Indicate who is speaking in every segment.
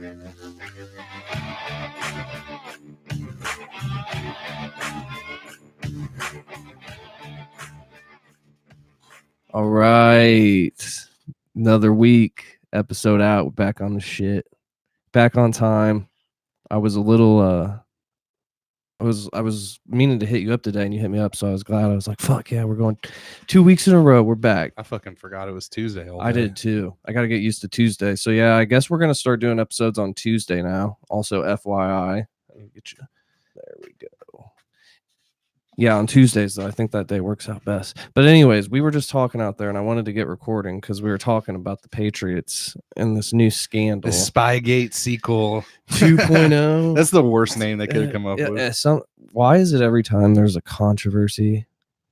Speaker 1: All right. Another week, episode out. We're back on the shit. Back on time. I was a little I was meaning to hit you up today and you hit me up, so I was glad. I was like, fuck yeah, we're going 2 weeks in a row. We're back.
Speaker 2: I fucking forgot it was Tuesday.
Speaker 1: I did too. I got to get used to Tuesday. So yeah, I guess we're going to start doing episodes on Tuesday now. Also, FYI. Let me get you. There we go. Yeah, on Tuesdays, though. I think that day works out best. But anyways, we were just talking out there, and I wanted to get recording because we were talking about the Patriots and this new scandal.
Speaker 2: The Spygate sequel
Speaker 1: 2.0.
Speaker 2: That's the worst name they could have come up with.
Speaker 1: Why is it every time there's a controversy,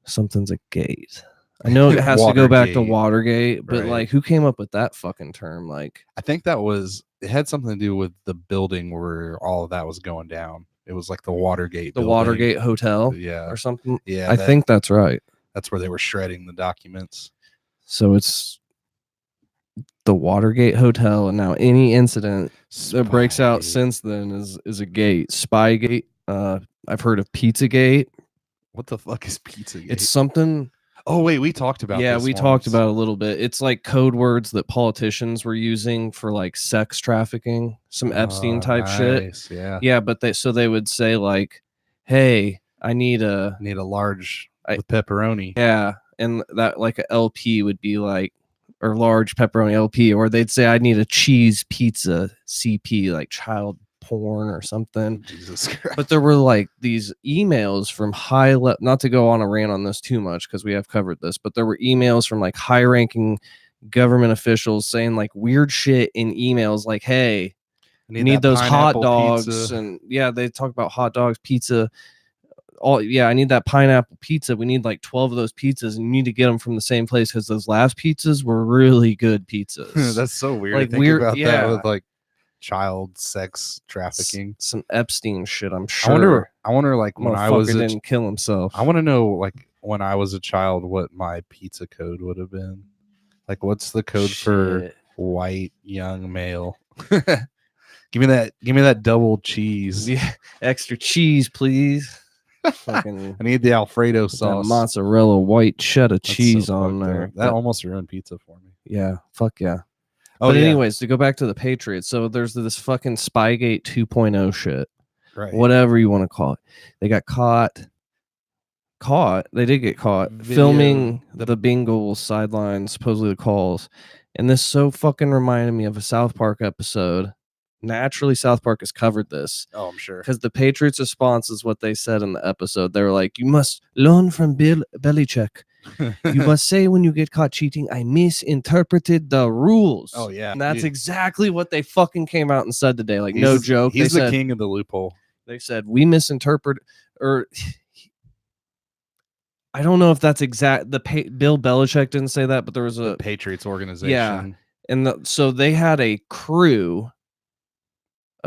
Speaker 1: something's a gate? I know it has to go back to Watergate, but like, who came up with that fucking term? Like,
Speaker 2: I think it had something to do with the building where all of that was going down. It was like the Watergate building.
Speaker 1: Watergate Hotel,
Speaker 2: or
Speaker 1: something.
Speaker 2: Yeah,
Speaker 1: I think that's right.
Speaker 2: That's where they were shredding the documents.
Speaker 1: So it's the Watergate Hotel, and now any incident that breaks out since then is a gate. Spygate. I've heard of Pizzagate.
Speaker 2: What the fuck is Pizzagate?
Speaker 1: It's something.
Speaker 2: Oh wait, we talked about.
Speaker 1: Yeah,
Speaker 2: this
Speaker 1: we
Speaker 2: once.
Speaker 1: talked about it a little bit. It's like code words that politicians were using for like sex trafficking, some Epstein type shit. Yeah, but they would say like, "Hey, I need a
Speaker 2: large with pepperoni."
Speaker 1: Yeah, and that like a LP would be like, or large pepperoni LP, or they'd say, "I need a cheese pizza CP," like child porn or something.
Speaker 2: Jesus Christ.
Speaker 1: But there were like these emails from high level, not to go on a rant on this too much because we have covered this, but there were emails from like high ranking government officials saying like weird shit in emails like, hey, I need those hot dogs pizza. And yeah, they talk about hot dogs, pizza. I need that pineapple pizza. We need like 12 of those pizzas, and you need to get them from the same place because those last pizzas were really good pizzas.
Speaker 2: That's so weird.
Speaker 1: Like
Speaker 2: to think
Speaker 1: weird,
Speaker 2: about
Speaker 1: yeah.
Speaker 2: That with like child sex trafficking,
Speaker 1: some Epstein shit. I'm sure.
Speaker 2: I wonder like when I was
Speaker 1: didn't kill himself.
Speaker 2: I want to know like when I was a child what my pizza code would have been. Like, what's the code for white young male? Give me that double cheese.
Speaker 1: Yeah, extra cheese, please.
Speaker 2: Fucking, I need the Alfredo sauce,
Speaker 1: mozzarella white cheddar cheese on there.
Speaker 2: That almost ruined pizza for me.
Speaker 1: Yeah, fuck yeah. But anyways, to go back to the Patriots, so there's this fucking Spygate 2.0 shit,
Speaker 2: right?
Speaker 1: Whatever you want to call it. They got caught. They did get caught filming the Bengals sidelines, supposedly the calls. And this so fucking reminded me of a South Park episode. Naturally, South Park has covered this.
Speaker 2: Oh, I'm sure.
Speaker 1: Because the Patriots' response is what they said in the episode. They were like, "You must learn from Bill Belichick. You must say when you get caught cheating, I misinterpreted the rules."
Speaker 2: Oh, yeah.
Speaker 1: And that's exactly what they fucking came out and said today. Like, no joke.
Speaker 2: He's the king of the loophole.
Speaker 1: They said, we misinterpret, or I don't know if that's exact. Bill Belichick didn't say that, but there was
Speaker 2: the Patriots organization.
Speaker 1: Yeah. And so they had a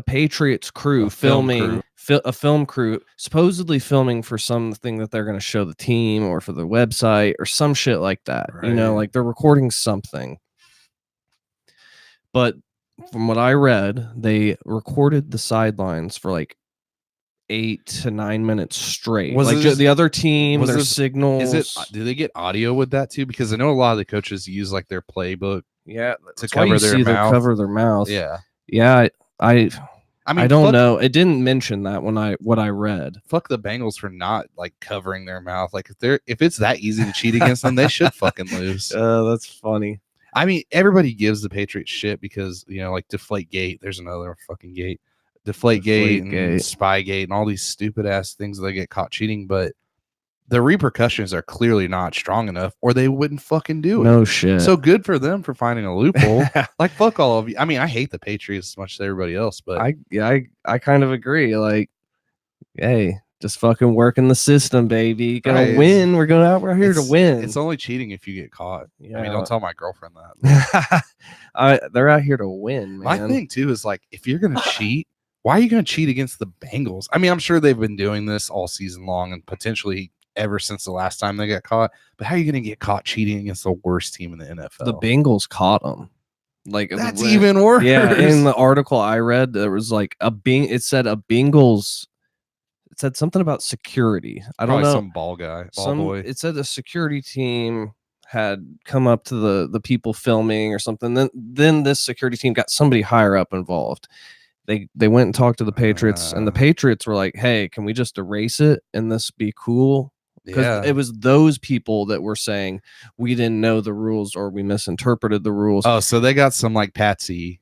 Speaker 1: Patriots crew filming a film crew supposedly filming for something that they're going to show the team or for the website or some shit like that. Right. You know, like they're recording something. But from what I read, they recorded the sidelines for like 8 to 9 minutes straight. The other team, their signals.
Speaker 2: Do they get audio with that too? Because I know a lot of the coaches use like their playbook.
Speaker 1: Yeah,
Speaker 2: to cover their mouth.
Speaker 1: Cover their mouth.
Speaker 2: Yeah.
Speaker 1: Yeah. I mean, I don't know. It didn't mention that what I read.
Speaker 2: Fuck the Bengals for not like covering their mouth. Like if it's that easy to cheat against them, they should fucking lose.
Speaker 1: That's funny.
Speaker 2: I mean, everybody gives the Patriots shit because, you know, like Deflategate. There's another fucking gate. Deflategate and Spygate and all these stupid ass things that they get caught cheating, but the repercussions are clearly not strong enough, or they wouldn't fucking do it.
Speaker 1: No shit.
Speaker 2: So good for them for finding a loophole. Like, fuck all of you. I mean, I hate the Patriots as much as everybody else, but
Speaker 1: I kind of agree. Like, hey, just fucking working the system, baby. Gonna win. We're here to win.
Speaker 2: It's only cheating if you get caught. Yeah. I mean, don't tell my girlfriend
Speaker 1: that. They're out here to win, man.
Speaker 2: My thing too is like, if you're gonna cheat, why are you gonna cheat against the Bengals? I mean, I'm sure they've been doing this all season long and potentially ever since the last time they got caught. But how are you going to get caught cheating against the worst team in the NFL?
Speaker 1: The Bengals caught them. Like
Speaker 2: that's even worse.
Speaker 1: Yeah, in the article I read, there was like it said a Bengals. It said something about security. I don't know.
Speaker 2: Some ball boy.
Speaker 1: It said a security team had come up to the people filming or something. Then this security team got somebody higher up involved. They went and talked to the Patriots, and the Patriots were like, "Hey, can we just erase it and this be cool?" Because it was those people that were saying we didn't know the rules or we misinterpreted the rules.
Speaker 2: Oh, so they got some like patsy.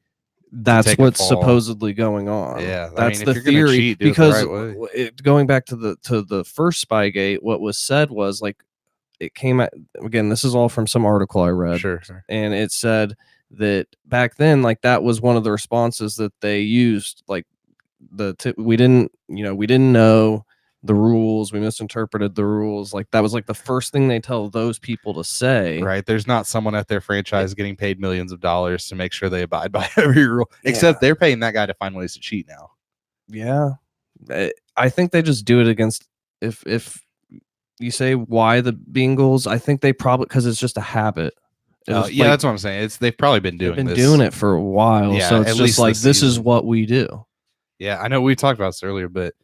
Speaker 1: That's what's supposedly going on.
Speaker 2: Yeah,
Speaker 1: that's the theory. Cheat, because going back to the first Spygate, what was said was like it came out again. This is all from some article I read.
Speaker 2: Sure.
Speaker 1: And it said that back then, like that was one of the responses that they used. Like we didn't know the rules, we misinterpreted the rules. Like that was like the first thing they tell those people to say.
Speaker 2: Right. There's not someone at their franchise getting paid millions of dollars to make sure they abide by every rule, except they're paying that guy to find ways to cheat now.
Speaker 1: Yeah. I think they just do it against if you say why the Bengals, I think they probably because it's just a habit.
Speaker 2: That's what I'm saying. They've probably been doing
Speaker 1: it for a while. Yeah, so it's just like this is what we do.
Speaker 2: Yeah, I know we talked about this earlier, but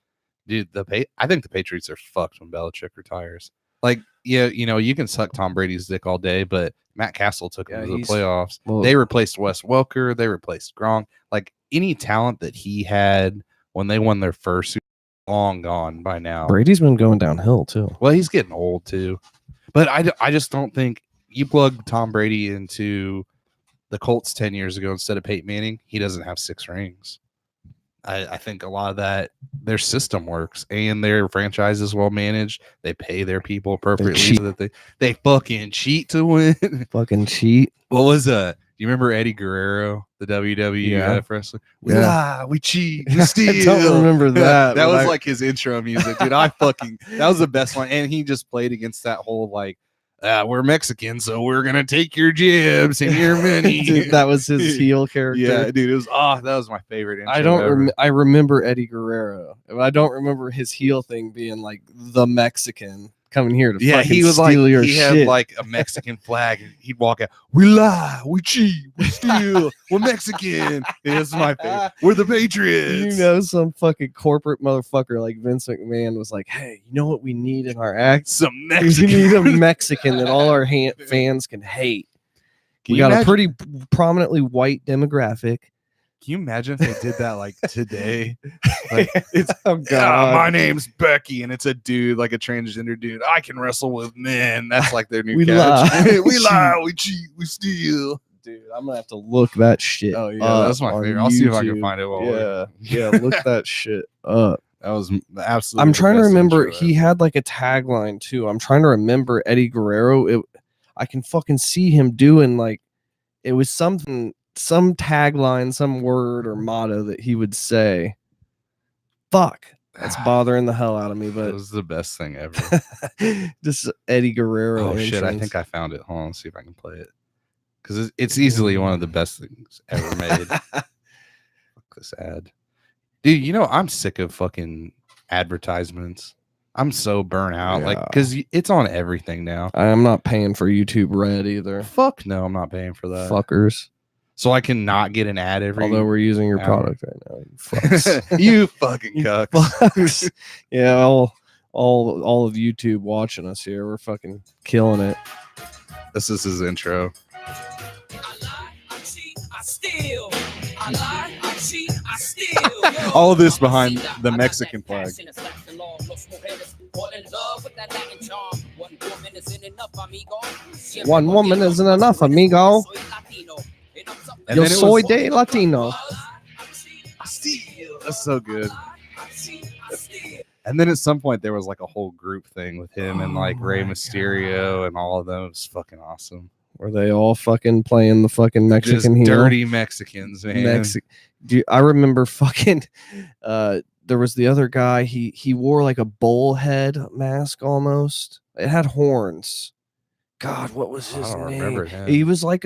Speaker 2: dude, I think the Patriots are fucked when Belichick retires. Like, you can suck Tom Brady's dick all day, but Matt Castle took him to the playoffs. They replaced Wes Welker. They replaced Gronk. Like any talent that he had when they won their first, long gone by now.
Speaker 1: Brady's been going downhill too.
Speaker 2: Well, he's getting old too, but I just don't think you plug Tom Brady into the Colts 10 years ago instead of Peyton Manning, he doesn't have 6 rings. I think a lot of that, their system works and their franchise is well managed. They pay their people appropriately so that they fucking cheat to win.
Speaker 1: Fucking cheat.
Speaker 2: What was do you remember Eddie Guerrero, the WWF wrestler? We lie, we cheat, we steal.
Speaker 1: I don't remember that.
Speaker 2: That was like his intro music, dude. That was the best one. And he just played against that whole like, we're Mexican, so we're gonna take your jibs and your money.
Speaker 1: Dude, that was his heel character.
Speaker 2: Yeah, dude, it was that was my favorite.
Speaker 1: I remember Eddie Guerrero. I don't remember his heel thing being like the Mexican coming here to fucking
Speaker 2: he was
Speaker 1: steal
Speaker 2: like
Speaker 1: your
Speaker 2: he
Speaker 1: shit.
Speaker 2: had like a Mexican flag, and he'd walk out. We lie, we cheat, we steal. We're Mexican. This is my favorite. We're the Patriots.
Speaker 1: You know, some fucking corporate motherfucker like Vince McMahon was like, "Hey, you know what we need in our act?
Speaker 2: Some Mexican.
Speaker 1: We need a Mexican that all our fans can hate. We got a pretty prominently white demographic."
Speaker 2: Can you imagine if they did that like today? Like,
Speaker 1: it's God.
Speaker 2: My name's Becky, and it's a dude, like a transgender dude. I can wrestle with men. That's like their new catch. We lie, we cheat, we steal.
Speaker 1: Dude, I'm gonna have to look that shit.
Speaker 2: Oh yeah, that's my favorite. I'll see if I can find it.
Speaker 1: Look that shit up.
Speaker 2: That was absolutely.
Speaker 1: I'm trying to remember. He had like a tagline too. I'm trying to remember Eddie Guerrero. I can fucking see him doing like it was something. Some tagline, some word or motto that he would say. Fuck, that's bothering the hell out of me. But
Speaker 2: it was the best thing ever.
Speaker 1: Just Eddie Guerrero.
Speaker 2: Oh shit! I think I found it. Hold on, let's see if I can play it because it's easily one of the best things ever made. Fuck this ad, dude. You know I'm sick of fucking advertisements. I'm so burnt out, like because it's on everything now.
Speaker 1: I'm not paying for YouTube Red either.
Speaker 2: Fuck no, I'm not paying for that.
Speaker 1: Fuckers.
Speaker 2: So I cannot get an ad every.
Speaker 1: Although we're using your product right now, you fucks.
Speaker 2: You fucking cucks.
Speaker 1: Yeah, all of YouTube watching us here. We're fucking killing it.
Speaker 2: This is his intro.
Speaker 3: I lie, I cheat, I steal. I lie, I cheat, I steal.
Speaker 2: All of this behind the Mexican flag.
Speaker 1: One woman isn't enough, amigo. Yo soy de Latino.
Speaker 2: That's so good. And then at some point there was like a whole group thing with him and like Rey Mysterio and all of them. It was fucking awesome.
Speaker 1: Were they all fucking playing the fucking Mexican
Speaker 2: Just
Speaker 1: hero?
Speaker 2: Dirty Mexicans, man.
Speaker 1: I remember fucking there was the other guy, he wore like a bullhead mask almost. It had horns. God, what was his name?
Speaker 2: Remember him.
Speaker 1: He was like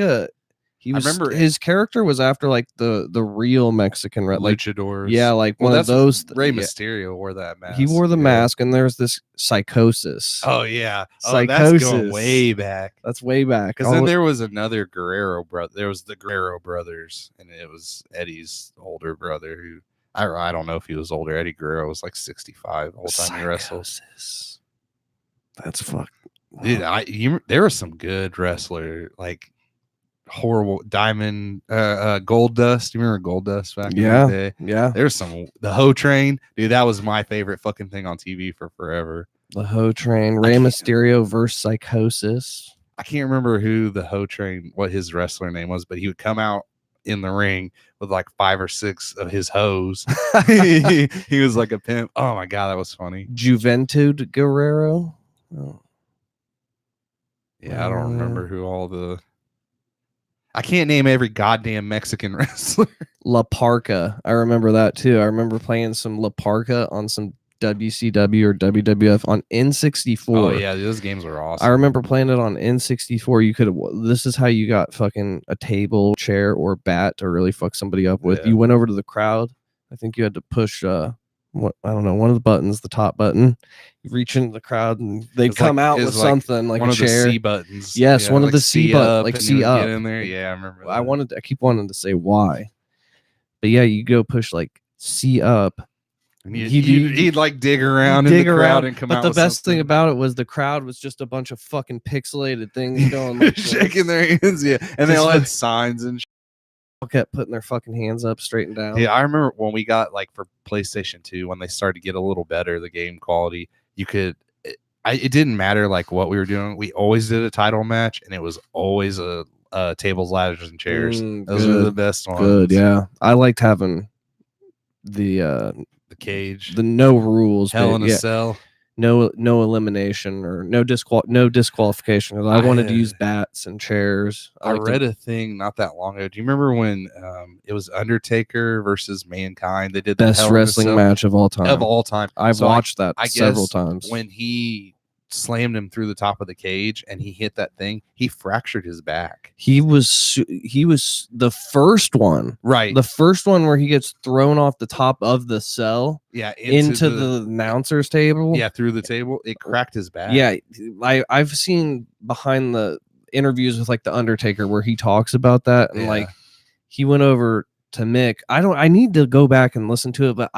Speaker 1: He was.
Speaker 2: remember-
Speaker 1: his character was after like the real Mexican like
Speaker 2: luchadors.
Speaker 1: yeah, like
Speaker 2: Well,
Speaker 1: one of
Speaker 2: that's
Speaker 1: those.
Speaker 2: Rey
Speaker 1: yeah.
Speaker 2: Mysterio wore that mask.
Speaker 1: He wore the
Speaker 2: yeah.
Speaker 1: mask, and there's this Psychosis.
Speaker 2: Oh yeah. Oh, that's going
Speaker 1: Psychosis.
Speaker 2: way back.
Speaker 1: That's way back.
Speaker 2: Because then there was another Guerrero brother. There was the Guerrero brothers, and it was Eddie's older brother who I don't know if he was older. Eddie Guerrero was like 65 the whole time he wrestled.
Speaker 1: Psychosis. That's fuck.
Speaker 2: Dude, there was some good wrestler like horrible Diamond Gold Dust. You remember Gold Dust back in the day?
Speaker 1: Yeah.
Speaker 2: There's the Ho Train, dude. That was my favorite fucking thing on TV for forever.
Speaker 1: The Ho Train, Rey Mysterio versus Psychosis.
Speaker 2: I can't remember who the Ho Train, what his wrestler name was, but he would come out in the ring with like 5 or 6 of his hoes. he was like a pimp. Oh my god, that was funny.
Speaker 1: Juventud Guerrero. Oh.
Speaker 2: Yeah, I don't remember who all the. I can't name every goddamn Mexican wrestler.
Speaker 1: La Parka. I remember that too. I remember playing some La Parka on some WCW or WWF on N64.
Speaker 2: Oh yeah, those games were awesome.
Speaker 1: I remember playing it on N64. You could. This is how you got fucking a table, chair, or bat to really fuck somebody up with.
Speaker 2: Yeah.
Speaker 1: You went over to the crowd. I think you had to push. What I don't know, one of the buttons, the top button. You reach into the crowd and they'd
Speaker 2: It's
Speaker 1: come
Speaker 2: like-
Speaker 1: out
Speaker 2: it's
Speaker 1: with
Speaker 2: like
Speaker 1: something like
Speaker 2: one
Speaker 1: a
Speaker 2: of
Speaker 1: chair.
Speaker 2: the C buttons.
Speaker 1: Yes, one of
Speaker 2: like
Speaker 1: the C button, like
Speaker 2: and
Speaker 1: C
Speaker 2: you would
Speaker 1: up.
Speaker 2: Get in there. Yeah, I remember. That.
Speaker 1: I keep wanting to say why, but yeah, you go push like C up.
Speaker 2: And
Speaker 1: He'd-
Speaker 2: he'd like dig around in the crowd and come
Speaker 1: but
Speaker 2: out.
Speaker 1: the
Speaker 2: with
Speaker 1: best thing
Speaker 2: something.
Speaker 1: about it was the crowd was just a bunch of fucking pixelated things going, like this.
Speaker 2: shaking their hands, yeah, and they
Speaker 1: Just
Speaker 2: all
Speaker 1: like-
Speaker 2: had signs and.
Speaker 1: Kept putting their fucking hands up, straight and down.
Speaker 2: Yeah, I remember when we got like for PlayStation 2 when they started to get a little better, the game quality. You could, it didn't matter like what we were doing. We always did a title match, and it was always a tables, ladders, and chairs. Those were the best ones.
Speaker 1: Good, yeah. I liked having the
Speaker 2: cage,
Speaker 1: the no rules,
Speaker 2: Hell in
Speaker 1: but
Speaker 2: a
Speaker 1: yeah,
Speaker 2: Cell.
Speaker 1: no elimination or no disqualification. 'Cause I wanted to use bats and chairs.
Speaker 2: I
Speaker 1: liked to-
Speaker 2: read a thing not that long ago. Do you remember when it was Undertaker versus Mankind? They did the
Speaker 1: best
Speaker 2: Hell in a
Speaker 1: wrestling
Speaker 2: Cell
Speaker 1: match of all time.
Speaker 2: of all time.
Speaker 1: I've
Speaker 2: So
Speaker 1: watched that
Speaker 2: I
Speaker 1: several
Speaker 2: guess
Speaker 1: times.
Speaker 2: when he slammed him through the top of the cage and he hit that thing, he fractured his back.
Speaker 1: He was the first one.
Speaker 2: Right.
Speaker 1: The first one where he gets thrown off the top of the cell
Speaker 2: Yeah.
Speaker 1: into the announcer's table.
Speaker 2: yeah, through the table. It cracked his back.
Speaker 1: Yeah, I've seen behind the interviews with like the Undertaker where he talks about that, and
Speaker 2: Yeah.
Speaker 1: like he went over to Mick. I need to go back and listen to it, but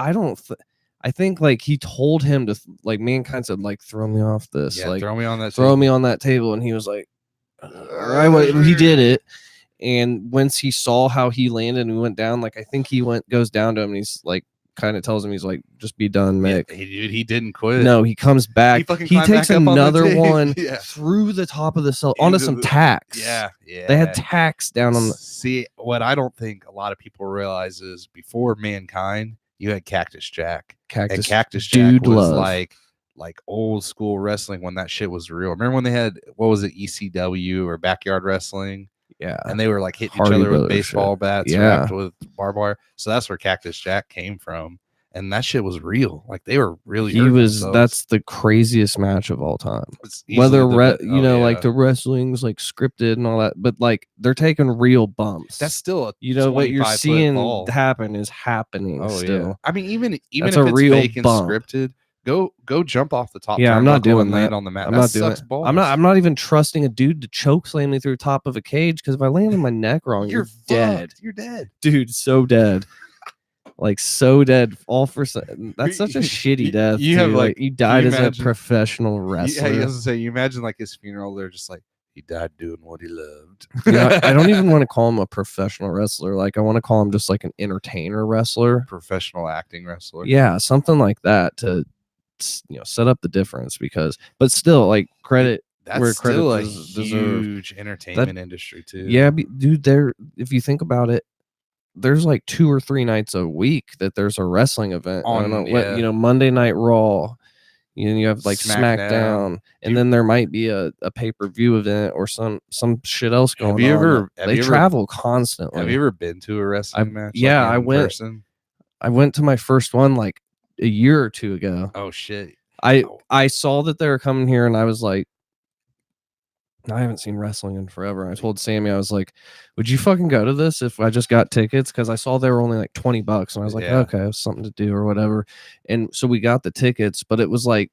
Speaker 1: I think like he told him to like Mankind said like throw me off this,
Speaker 2: Yeah,
Speaker 1: like
Speaker 2: throw me on that.
Speaker 1: throw me on that table, and he was like, all right, well, he did it. And once he saw how he landed and went down, like I think goes down to him and he's like kind of tells him, he's like, just be done, Mick.
Speaker 2: Yeah, he didn't quit.
Speaker 1: No, he comes back.
Speaker 2: fucking
Speaker 1: He
Speaker 2: climbed
Speaker 1: takes
Speaker 2: back up on the
Speaker 1: another
Speaker 2: table.
Speaker 1: one
Speaker 2: Yeah.
Speaker 1: through the top of the cell onto
Speaker 2: Into
Speaker 1: some
Speaker 2: the-
Speaker 1: tacks.
Speaker 2: Yeah.
Speaker 1: They had tacks down on the.
Speaker 2: See, what I don't think a lot of people realize is before Mankind, you had Cactus Jack. And
Speaker 1: Cactus.
Speaker 2: Cactus Jack
Speaker 1: Dude
Speaker 2: was
Speaker 1: love.
Speaker 2: like old school wrestling when that shit was real. Remember when they had, what was it, ECW or backyard wrestling?
Speaker 1: Yeah.
Speaker 2: And they were like hitting
Speaker 1: Hardy
Speaker 2: each other with
Speaker 1: Brothers
Speaker 2: baseball
Speaker 1: shit.
Speaker 2: bats
Speaker 1: Yeah.
Speaker 2: wrapped with barbed wire. So that's where Cactus Jack came from. And that shit was real. Like they were really.
Speaker 1: He
Speaker 2: hurting
Speaker 1: was.
Speaker 2: themselves.
Speaker 1: That's the craziest match of all time.
Speaker 2: It's easily
Speaker 1: Whether
Speaker 2: the be-
Speaker 1: you
Speaker 2: oh,
Speaker 1: know,
Speaker 2: yeah.
Speaker 1: like the wrestling's like scripted and all that, but like they're taking real bumps.
Speaker 2: that's still a
Speaker 1: you know what you're
Speaker 2: 25-foot
Speaker 1: seeing
Speaker 2: fall.
Speaker 1: happen is happening
Speaker 2: Oh
Speaker 1: still.
Speaker 2: yeah. I mean, even
Speaker 1: That's
Speaker 2: if
Speaker 1: a
Speaker 2: it's
Speaker 1: real
Speaker 2: fake and
Speaker 1: bump.
Speaker 2: scripted, go jump off the top.
Speaker 1: Yeah, I'm not
Speaker 2: turnbuckle
Speaker 1: doing
Speaker 2: and land
Speaker 1: that.
Speaker 2: on the mat.
Speaker 1: I'm
Speaker 2: That
Speaker 1: not doing
Speaker 2: sucks
Speaker 1: it.
Speaker 2: balls.
Speaker 1: I'm not even trusting a dude to choke slam me through the top of a cage because if I land on my neck wrong, you're dead,
Speaker 2: fucked. You're dead.
Speaker 1: dude. So dead, like so dead. All for that's such a shitty death.
Speaker 2: You have,
Speaker 1: dude.
Speaker 2: like,
Speaker 1: you died
Speaker 2: you
Speaker 1: as
Speaker 2: imagine-
Speaker 1: a professional
Speaker 2: Yeah,
Speaker 1: wrestler.
Speaker 2: I was gonna say. You imagine like his funeral. They're just like he died doing what he loved.
Speaker 1: You know, I don't even want to call him a professional wrestler. Like I want to call him just like an entertainer wrestler.
Speaker 2: Professional acting wrestler.
Speaker 1: Yeah, something like that to set up the difference. Because, but still, like credit.
Speaker 2: That's
Speaker 1: where credit
Speaker 2: still a
Speaker 1: deserved.
Speaker 2: huge entertainment industry too.
Speaker 1: Yeah, dude. If you think about it, there's like 2 or 3 nights a week that there's a wrestling event. I don't know,
Speaker 2: yeah.
Speaker 1: Monday Night Raw. You have like
Speaker 2: SmackDown.
Speaker 1: SmackDown, and then there might be a pay-per-view event or some shit else going on.
Speaker 2: you ever- have
Speaker 1: They
Speaker 2: you ever-
Speaker 1: travel constantly.
Speaker 2: Have you ever been to a wrestling match?
Speaker 1: yeah, I
Speaker 2: in
Speaker 1: went-
Speaker 2: person?
Speaker 1: I went to my first one like a year or 2 ago.
Speaker 2: Oh shit!
Speaker 1: I saw that they were coming here, and I was like, I haven't seen wrestling in forever. I told Sammy, I was like, would you fucking go to this if I just got tickets? Because I saw they were only like $20. And I was like,
Speaker 2: Yeah.
Speaker 1: okay, it was something to do or whatever. And so we got the tickets, but it was like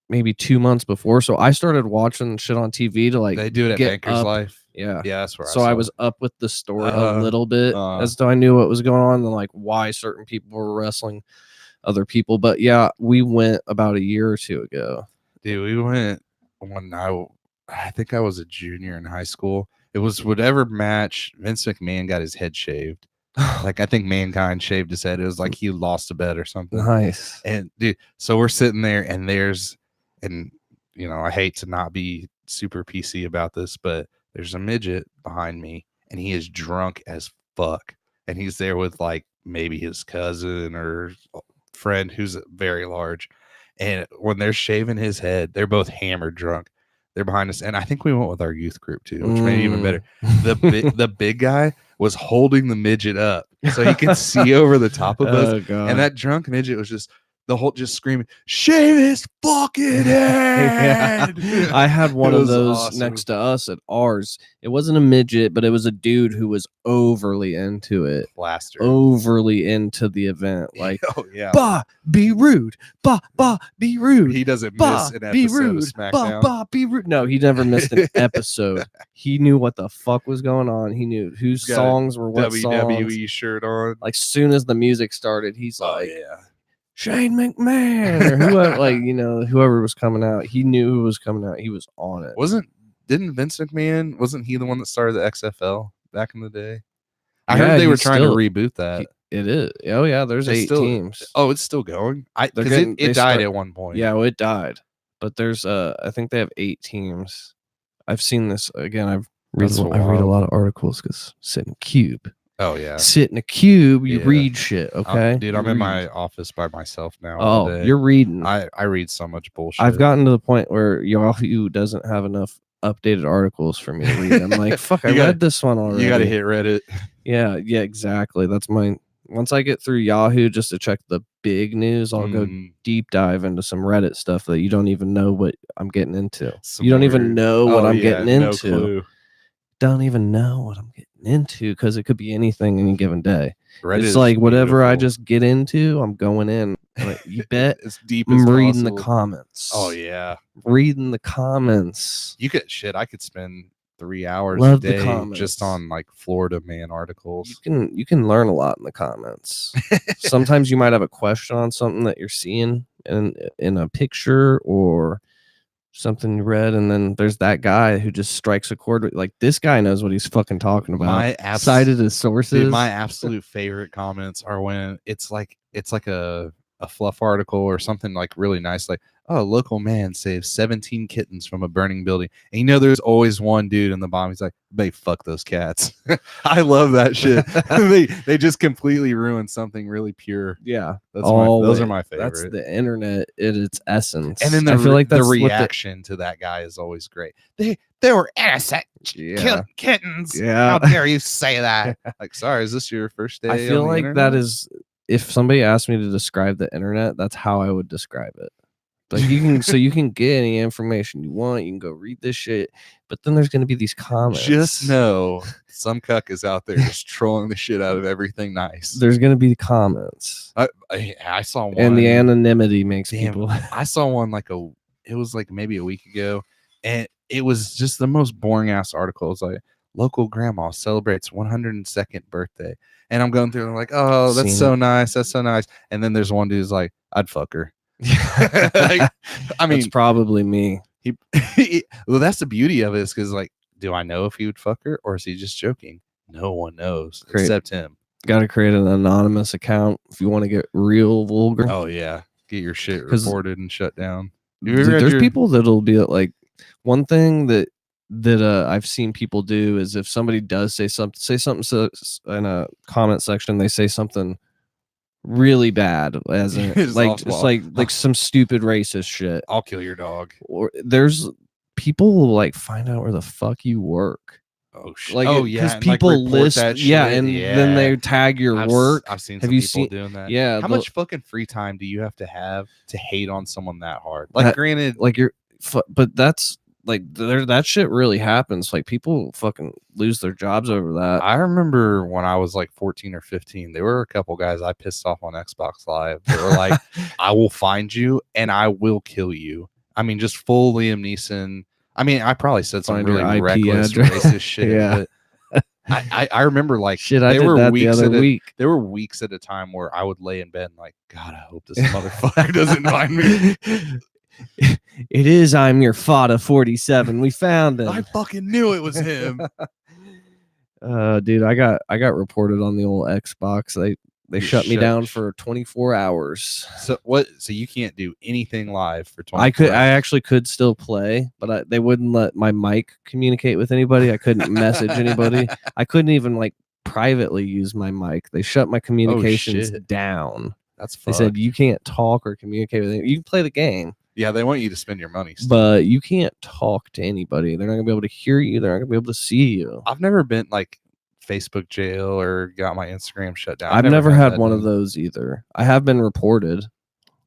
Speaker 1: maybe 2 months before. So I started watching shit on TV to like
Speaker 2: They do it at
Speaker 1: get
Speaker 2: Banker's
Speaker 1: up.
Speaker 2: Life.
Speaker 1: Yeah.
Speaker 2: Yeah, that's where
Speaker 1: So
Speaker 2: I
Speaker 1: I
Speaker 2: saw
Speaker 1: was
Speaker 2: it.
Speaker 1: up with the story a little bit as though I knew what was going on and like why certain people were wrestling other people. But yeah, we went about a year or two ago.
Speaker 2: Dude, we went when I think I was a junior in high school. It was whatever match Vince McMahon got his head shaved. Like I think Mankind shaved his head. It was like he lost a bet or something.
Speaker 1: Nice.
Speaker 2: And dude, so we're sitting there and you know, I hate to not be super PC about this, but there's a midget behind me and he is drunk as fuck. And he's there with like maybe his cousin or friend who's very large. And when they're shaving his head, they're both hammered drunk. They're behind us. And I think we went with our youth group too, which made it even better. The big guy was holding the midget up so he could see over the top of us.
Speaker 1: God.
Speaker 2: And that drunk midget was just screaming, shave his fucking head.
Speaker 1: Yeah. I had one
Speaker 2: It
Speaker 1: of
Speaker 2: was
Speaker 1: those
Speaker 2: awesome.
Speaker 1: next to us at ours. It wasn't a midget, but it was a dude who was overly into it.
Speaker 2: Blaster.
Speaker 1: Overly into the event. Like,
Speaker 2: Oh yeah.
Speaker 1: bah, be rude. Bah, be rude.
Speaker 2: He doesn't
Speaker 1: Bah,
Speaker 2: miss an
Speaker 1: be
Speaker 2: episode
Speaker 1: rude.
Speaker 2: of SmackDown.
Speaker 1: Bah, be rude. No, he never missed an episode. He knew what the fuck was going on. He knew whose
Speaker 2: Got a
Speaker 1: songs were what
Speaker 2: WWE
Speaker 1: songs.
Speaker 2: shirt on.
Speaker 1: Like, soon as the music started, he's
Speaker 2: Oh
Speaker 1: like,
Speaker 2: yeah.
Speaker 1: Shane McMahon or whoever, like, you know, whoever was coming out. He knew who was coming out. He was on it.
Speaker 2: Didn't Vince McMahon, wasn't he the one that started the XFL back in the day? I
Speaker 1: Yeah,
Speaker 2: heard they were
Speaker 1: he's
Speaker 2: trying to
Speaker 1: still-
Speaker 2: reboot that.
Speaker 1: It is. Oh yeah, there's
Speaker 2: It's
Speaker 1: 8
Speaker 2: still-
Speaker 1: teams.
Speaker 2: Oh, it's still going.
Speaker 1: They're
Speaker 2: Because
Speaker 1: getting-
Speaker 2: it
Speaker 1: they
Speaker 2: died
Speaker 1: start-
Speaker 2: at one point.
Speaker 1: Yeah, well, it died. But there's I think they have 8 teams. I've seen this again. I read
Speaker 2: That's
Speaker 1: a
Speaker 2: wild.
Speaker 1: lot of articles because sit in a cube.
Speaker 2: Oh yeah.
Speaker 1: Sit in a cube, you
Speaker 2: Yeah.
Speaker 1: read shit. Okay,
Speaker 2: Dude,
Speaker 1: You
Speaker 2: I'm in
Speaker 1: read.
Speaker 2: my office by myself now. all
Speaker 1: Oh,
Speaker 2: day.
Speaker 1: you're reading.
Speaker 2: I read so much bullshit.
Speaker 1: I've gotten to the point where Yahoo doesn't have enough updated articles for me to read. I'm like, fuck, I
Speaker 2: You gotta-
Speaker 1: read this one already.
Speaker 2: You got to hit Reddit.
Speaker 1: Yeah, exactly. That's mine. Once I get through Yahoo just to check the big news, I'll go
Speaker 2: Mm,
Speaker 1: deep dive into some Reddit stuff that you don't even know what I'm getting into.
Speaker 2: some
Speaker 1: You don't even
Speaker 2: weird-
Speaker 1: know what
Speaker 2: Oh,
Speaker 1: I'm
Speaker 2: yeah,
Speaker 1: getting
Speaker 2: no
Speaker 1: into.
Speaker 2: clue.
Speaker 1: Don't even know what I'm getting into because it could be anything any given day.
Speaker 2: Reddit
Speaker 1: It's
Speaker 2: is
Speaker 1: like whatever I
Speaker 2: beautiful.
Speaker 1: just get into, I'm going in. Like, you bet.
Speaker 2: It's deep as
Speaker 1: I'm reading the
Speaker 2: possible.
Speaker 1: comments.
Speaker 2: Oh yeah.
Speaker 1: Reading the comments.
Speaker 2: You could I could spend 3 hours
Speaker 1: Love
Speaker 2: a
Speaker 1: the
Speaker 2: day
Speaker 1: comments.
Speaker 2: just on like Florida man articles.
Speaker 1: You can learn a lot in the comments. Sometimes you might have a question on something that you're seeing in a picture or something you read, and then there's that guy who just strikes a chord with, like, this guy knows what he's fucking talking about. Cited his sources.
Speaker 2: Dude, my absolute favorite comments are when it's like a fluff article or something like really nice, like, oh, a local man saves 17 kittens from a burning building. And you know, there's always one dude in the bottom. He's like, they fuck those cats. I love that shit. they just completely ruin something really pure.
Speaker 1: Yeah,
Speaker 2: Those are my favorite.
Speaker 1: That's the internet at its essence.
Speaker 2: And then
Speaker 1: I feel like
Speaker 2: the
Speaker 1: that's what
Speaker 2: reaction to that guy is always great. They were innocent
Speaker 1: Yeah.
Speaker 2: kittens.
Speaker 1: Yeah.
Speaker 2: How dare you say that? Like, sorry, is this your first day?
Speaker 1: I feel
Speaker 2: on the
Speaker 1: like that
Speaker 2: internet?
Speaker 1: is, if somebody asked me to describe the internet, that's how I would describe it. Like, you can so you can get any information you want, you can go read this shit, but then there's going to be these comments.
Speaker 2: Just know some cuck is out there just trolling the shit out of everything nice.
Speaker 1: There's going to be comments,
Speaker 2: I saw one,
Speaker 1: and the anonymity makes
Speaker 2: Damn.
Speaker 1: people.
Speaker 2: I saw one it was like maybe a week ago, and it was just the most boring ass article. It's like, local grandma celebrates 102nd birthday, and I'm going through and I'm like, oh, that's
Speaker 1: Seen
Speaker 2: so
Speaker 1: it.
Speaker 2: nice, that's so nice. And then there's one dude's like, I'd fuck her. Like, I mean,
Speaker 1: It's probably me.
Speaker 2: well, that's the beauty of it, is because, like, do I know if he would fuck her or is he just joking? No one knows
Speaker 1: Great.
Speaker 2: except him.
Speaker 1: Got to create an anonymous account if you want to get real vulgar.
Speaker 2: Oh yeah, get your shit
Speaker 1: 'Cause-
Speaker 2: reported and shut down.
Speaker 1: Dude,
Speaker 2: You ever had
Speaker 1: there's
Speaker 2: your-
Speaker 1: people that'll be like, one thing that I've seen people do is if somebody does say something in a comment section, they say something really bad, as in,
Speaker 2: It's
Speaker 1: like
Speaker 2: awful.
Speaker 1: it's like some stupid racist shit.
Speaker 2: I'll kill your dog.
Speaker 1: Or there's people will like find out where the fuck you work.
Speaker 2: Oh shit.
Speaker 1: Like,
Speaker 2: oh yeah,
Speaker 1: because
Speaker 2: and, like,
Speaker 1: people
Speaker 2: report
Speaker 1: list,
Speaker 2: that
Speaker 1: yeah,
Speaker 2: shit.
Speaker 1: and then they tag your work.
Speaker 2: I've seen.
Speaker 1: Have
Speaker 2: Some
Speaker 1: you
Speaker 2: people
Speaker 1: seen-
Speaker 2: doing that?
Speaker 1: Yeah,
Speaker 2: How
Speaker 1: they'll-
Speaker 2: much fucking free time do you have to hate on someone that hard? Like,
Speaker 1: That-
Speaker 2: granted,
Speaker 1: like you're, but that's that shit really happens. Like people fucking lose their jobs over that.
Speaker 2: I remember when I was like 14 or 15, there were a couple guys I pissed off on Xbox Live. They were like, I will find you and I will kill you. I mean, just full Liam Neeson. I mean, I probably said some
Speaker 1: Find your
Speaker 2: really
Speaker 1: IP
Speaker 2: reckless,
Speaker 1: address.
Speaker 2: racist shit.
Speaker 1: Yeah.
Speaker 2: But I remember like
Speaker 1: Shit, I did that the other week.
Speaker 2: There were weeks at a time where I would lay in bed and like, God, I hope this motherfucker doesn't find me.
Speaker 1: It is I'm your fodder 47. We found him.
Speaker 2: I fucking knew it was him.
Speaker 1: Dude, I got reported on the old Xbox. They shut me down for 24 hours.
Speaker 2: So what? So you can't do anything live for 24 hours?
Speaker 1: I actually could still play, but they wouldn't let my mic communicate with anybody. I couldn't message anybody. I couldn't even like privately use my mic. They shut my communications down.
Speaker 2: That's fucked.
Speaker 1: They said you can't talk or communicate with anybody. You can play the game.
Speaker 2: Yeah, they want you to spend your money still.
Speaker 1: But you can't talk to anybody. They're not gonna be able to hear you. They're not gonna be able to see you.
Speaker 2: I've never been like Facebook jail or got my Instagram shut down.
Speaker 1: I've never had one of those either. I have been reported.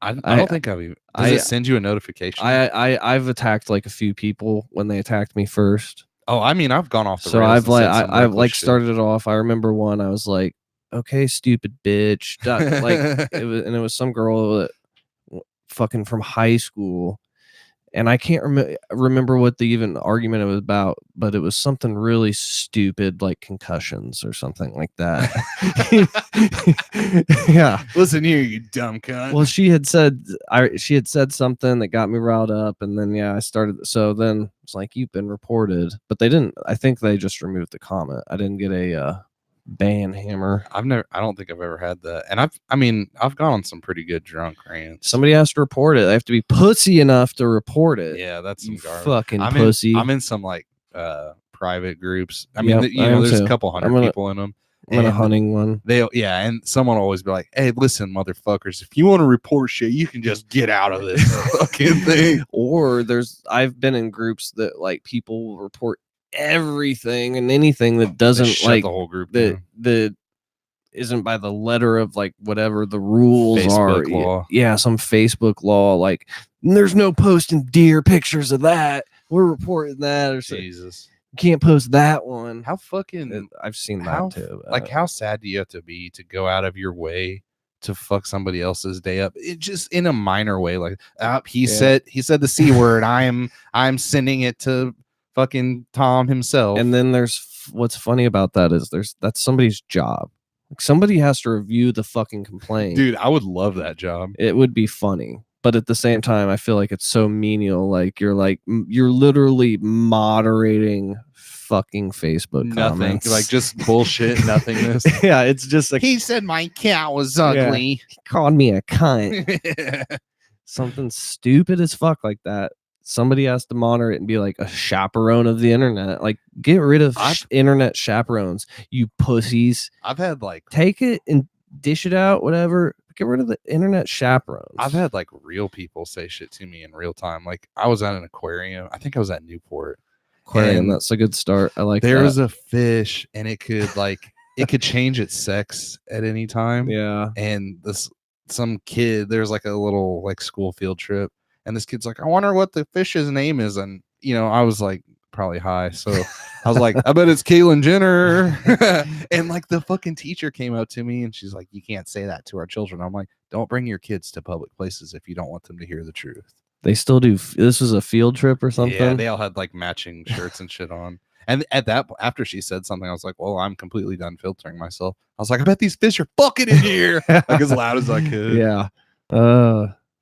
Speaker 2: I don't think I've even. Does it send you a notification?
Speaker 1: I've attacked like a few people when they attacked me first.
Speaker 2: Oh, I mean, I've gone off the
Speaker 1: so
Speaker 2: rails.
Speaker 1: I've like started it off. I remember one. I was like, okay, stupid bitch. Like it was some girl that fucking from high school. And I can't remember what the even argument it was about, but it was something really stupid, like concussions or something like that. Yeah.
Speaker 2: Listen here, you dumb cunt.
Speaker 1: Well, she had said something that got me riled up, and then I started. So then it's like, you've been reported, but they didn't. I think they just removed the comment. I didn't get a ban hammer.
Speaker 2: I don't think I've ever had that. And I've gone on some pretty good drunk rants.
Speaker 1: Somebody has to report it. They have to be pussy enough to report it.
Speaker 2: Yeah, that's some garbage.
Speaker 1: Fucking pussy.
Speaker 2: I'm in some like private groups. I mean, there's a couple hundred people in them.
Speaker 1: I'm in a hunting one.
Speaker 2: And someone will always be like, hey, listen, motherfuckers, if you want to report shit, you can just get out of this fucking thing.
Speaker 1: Or I've been in groups that like people will report everything and anything that doesn't like
Speaker 2: the whole group
Speaker 1: that isn't by the letter of like whatever the rules
Speaker 2: Facebook
Speaker 1: are.
Speaker 2: Law.
Speaker 1: Yeah, some Facebook law, like there's no posting deer pictures of that. We're reporting that or something.
Speaker 2: Jesus.
Speaker 1: You can't post that one.
Speaker 2: How fucking
Speaker 1: I've seen that too.
Speaker 2: Like how sad do you have to be to go out of your way to fuck somebody else's day up? It just in a minor way, like he said the C word. I'm sending it to fucking Tom himself.
Speaker 1: And then what's funny about that is that's somebody's job. Like somebody has to review the fucking complaint.
Speaker 2: Dude, I would love that job.
Speaker 1: It would be funny. But at the same time, I feel like it's so menial. Like you're literally moderating fucking Facebook comments.
Speaker 2: Like just bullshit nothingness.
Speaker 1: Yeah, it's just like
Speaker 2: he said my cat was ugly.
Speaker 1: Yeah, he called me a cunt. Something stupid as fuck like that. Somebody has to monitor it and be like a chaperone of the internet. Like, get rid of internet chaperones, you pussies.
Speaker 2: I've had like
Speaker 1: take it and dish it out, whatever. Get rid of the internet chaperones.
Speaker 2: I've had like real people say shit to me in real time. Like I was at an aquarium. I think I was at Newport.
Speaker 1: Aquarium, that's a good start. I like
Speaker 2: there was a fish and it could change its sex at any time.
Speaker 1: Yeah.
Speaker 2: And some kid, there's like a little like school field trip. And this kid's like, I wonder what the fish's name is. And, I was like probably high. So I was like, I bet it's Caitlyn Jenner. And like the fucking teacher came up to me and she's like, you can't say that to our children. I'm like, don't bring your kids to public places if you don't want them to hear the truth.
Speaker 1: They still do. This was a field trip or something?
Speaker 2: Yeah, they all had like matching shirts and shit on. And after she said something, I was like, well, I'm completely done filtering myself. I was like, I bet these fish are fucking in here. Like as loud as I could.
Speaker 1: Yeah.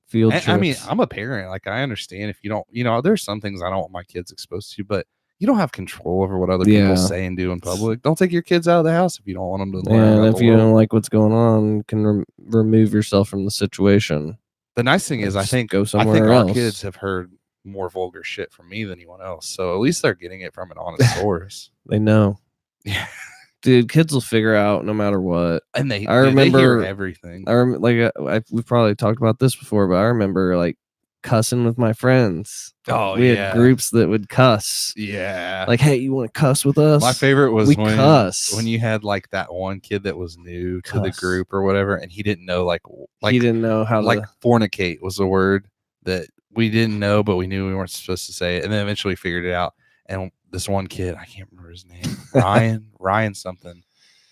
Speaker 1: Field trips.
Speaker 2: I mean, I'm a parent. Like, I understand if you don't, there's some things I don't want my kids exposed to, but you don't have control over what other people say and do in public. Don't take your kids out of the house if you don't want them to learn.
Speaker 1: And if you don't like what's going on, you can remove yourself from the situation.
Speaker 2: The nice thing is, I think
Speaker 1: else.
Speaker 2: Our kids have heard more vulgar shit from me than anyone else. So at least they're getting it from an honest source.
Speaker 1: They know.
Speaker 2: Yeah.
Speaker 1: Dude, kids will figure out no matter what.
Speaker 2: And I remember hear everything.
Speaker 1: We've probably talked about this before, but I remember like cussing with my friends.
Speaker 2: Oh,
Speaker 1: we had groups that would cuss.
Speaker 2: Yeah.
Speaker 1: Like, hey, you want to cuss with us?
Speaker 2: My favorite was
Speaker 1: when
Speaker 2: you had like that one kid that was new to the group or whatever, and he didn't know like
Speaker 1: he didn't know how
Speaker 2: to fornicate was a word that we didn't know, but we knew we weren't supposed to say it. And then eventually we figured it out. And this one kid, I can't remember his name, Ryan something.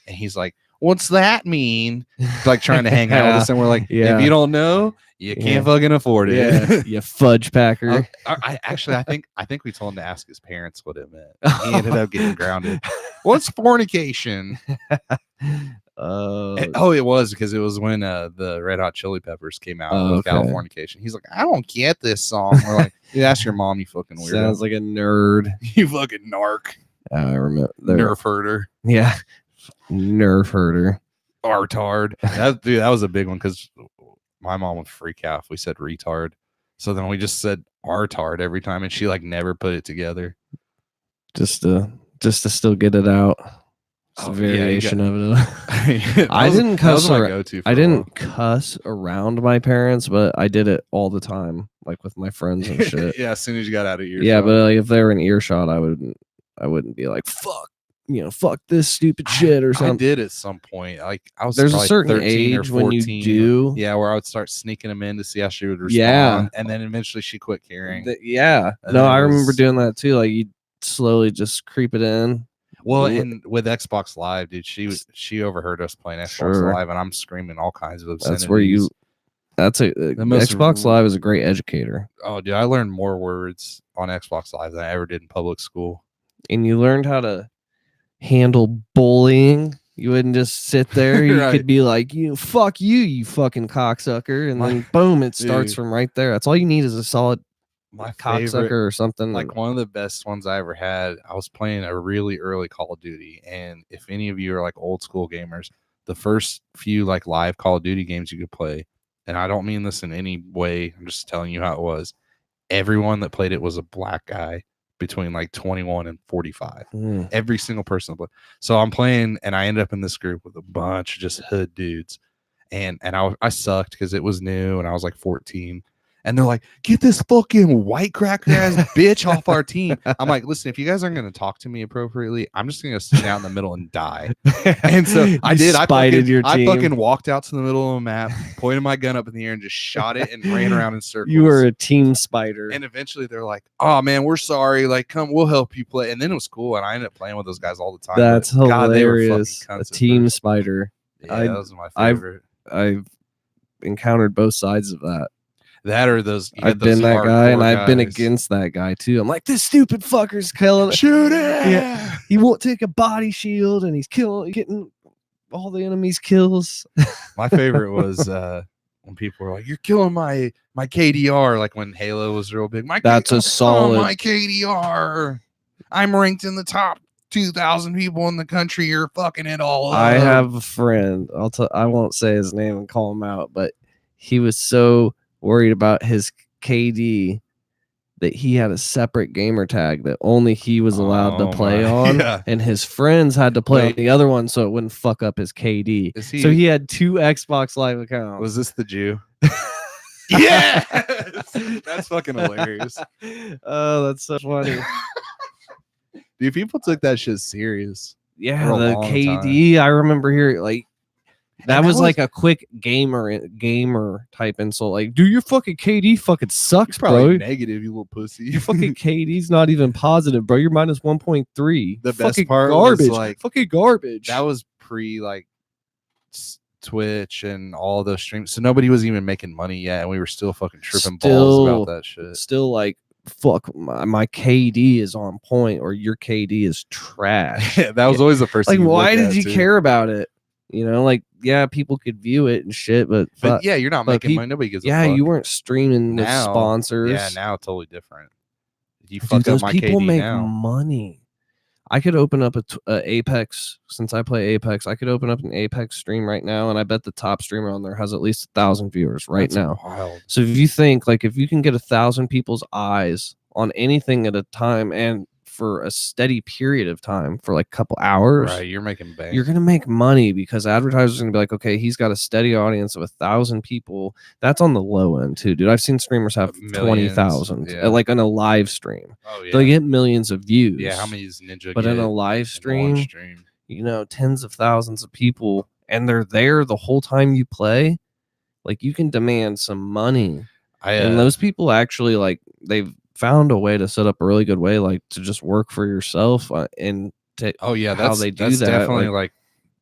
Speaker 2: And he's like, what's that mean? Like trying to hang out with us. And we're like, if you don't know, you can't fucking afford it.
Speaker 1: Yeah, you fudge packer.
Speaker 2: I think we told him to ask his parents what it meant. He ended up getting grounded. What's fornication? It was because it was when the Red Hot Chili Peppers came out with Californication. He's like, I don't get this song. We're like, you ask your mom, you fucking weirdo.
Speaker 1: Sounds like a nerd.
Speaker 2: You fucking narc.
Speaker 1: I remember
Speaker 2: Nerf herder.
Speaker 1: Yeah, nerf herder.
Speaker 2: Artard. That was a big one because my mom would freak out if we said retard. So then we just said artard every time, and she like never put it together.
Speaker 1: Just to still get it out. It's a variation of it. I didn't cuss. I didn't cuss around my parents, but I did it all the time, like with my friends and shit.
Speaker 2: Yeah, as soon as you got out of earshot.
Speaker 1: Yeah, but like, if they were in earshot, I wouldn't be like, fuck, fuck this stupid shit or something.
Speaker 2: I did at some point. Like I was.
Speaker 1: There's a certain age when you do.
Speaker 2: Yeah, where I would start sneaking them in to see how she would respond.
Speaker 1: Yeah,
Speaker 2: and then eventually she quit caring.
Speaker 1: I remember doing that too. Like you slowly just creep it in.
Speaker 2: Well, and with Xbox Live, dude, she overheard us playing Xbox Live, and I'm screaming all kinds of obscenities.
Speaker 1: Xbox Live is a great educator.
Speaker 2: Oh, dude, I learned more words on Xbox Live than I ever did in public school.
Speaker 1: And you learned how to handle bullying. You wouldn't just sit there. You could be like, fuck you, you fucking cocksucker, and then boom, it starts from right there. That's all you need is a solid. My cocksucker or something.
Speaker 2: Like one of the best ones I ever had, I was playing a really early Call of Duty, and if any of you are like old school gamers, the first few like live Call of Duty games you could play, and I don't mean this in any way, I'm just telling you how it was, everyone that played it was a black guy between like 21 and 45. Every single person. So I'm playing, and I ended up in this group with a bunch of just hood dudes, and I sucked because it was new, and I was like 14. And they're like, get this fucking white cracker ass bitch off our team. I'm like, listen, if you guys aren't going to talk to me appropriately, I'm just going to sit down in the middle and die. And so I did. I fucking walked out to the middle of the map, pointed my gun up in the air, and just shot it and ran around in circles.
Speaker 1: You were a team spider.
Speaker 2: And eventually they're like, oh, man, we're sorry. Like, come, we'll help you play. And then it was cool. And I ended up playing with those guys all the time.
Speaker 1: That's hilarious. A team spider.
Speaker 2: Yeah, that was my favorite.
Speaker 1: I've encountered both sides of that.
Speaker 2: That or those.
Speaker 1: I've been that guy, and I've been against that guy too. I'm like, this stupid fucker's killing.
Speaker 2: Shoot it!
Speaker 1: Yeah, he won't take a body shield, and he's getting all the enemies kills.
Speaker 2: My favorite was when people were like, "You're killing my KDR." Like when Halo was real big.
Speaker 1: That's a solid.
Speaker 2: My KDR. I'm ranked in the top 2,000 people in the country. You're fucking it all up.
Speaker 1: I have a friend. I won't say his name and call him out, but he was so worried about his KD that he had a separate gamer tag that only he was allowed to play on, and his friends had to play on the other one so it wouldn't fuck up his KD. So he had 2 Xbox Live accounts.
Speaker 2: Was this the Jew? Yeah, that's fucking hilarious.
Speaker 1: Oh, that's so funny.
Speaker 2: Dude, people took that shit serious.
Speaker 1: Yeah, the KD. I remember hearing like. That was like a quick gamer type insult. Like, dude, your fucking KD fucking sucks,
Speaker 2: probably
Speaker 1: bro.
Speaker 2: Negative, you little pussy.
Speaker 1: Your fucking KD's not even positive, bro. You're minus 1.3.
Speaker 2: The
Speaker 1: fucking
Speaker 2: best part
Speaker 1: garbage.
Speaker 2: Was like
Speaker 1: fucking garbage.
Speaker 2: That was pre like Twitch and all those streams, so nobody was even making money yet, and we were still fucking tripping balls about that shit.
Speaker 1: Still like, fuck, my KD is on point, or your KD is trash.
Speaker 2: Yeah, that was always the first.
Speaker 1: Like,
Speaker 2: thing
Speaker 1: why did you care about it? Like, yeah, people could view it and shit, but
Speaker 2: yeah, you're not making money. Nobody gives a fuck.
Speaker 1: You weren't streaming with sponsors.
Speaker 2: Yeah, now it's totally different. You fuck up my
Speaker 1: people
Speaker 2: KD
Speaker 1: make
Speaker 2: now.
Speaker 1: Money. I could open up a Apex, since I play Apex. I could open up an Apex stream right now, and I bet the top streamer on there has at least 1,000 viewers now.
Speaker 2: Wild.
Speaker 1: So if you think, like, if you can get 1,000 people's eyes on anything at a time, and for a steady period of time, for like a couple hours,
Speaker 2: right, you're making bank.
Speaker 1: You're gonna make money because advertisers are gonna be like, okay, he's got a steady audience of 1,000 people. That's on the low end too, dude. I've seen streamers have 20,000, like on a live stream.
Speaker 2: Oh yeah,
Speaker 1: they get millions of views.
Speaker 2: Yeah, how many is Ninja?
Speaker 1: But in a live stream, tens of thousands of people, and they're there the whole time you play. Like, you can demand some money. And those people actually like they've found a way to set up a really good way, like to just work for yourself and
Speaker 2: oh yeah,
Speaker 1: how
Speaker 2: that's
Speaker 1: they do
Speaker 2: that's
Speaker 1: that.
Speaker 2: definitely like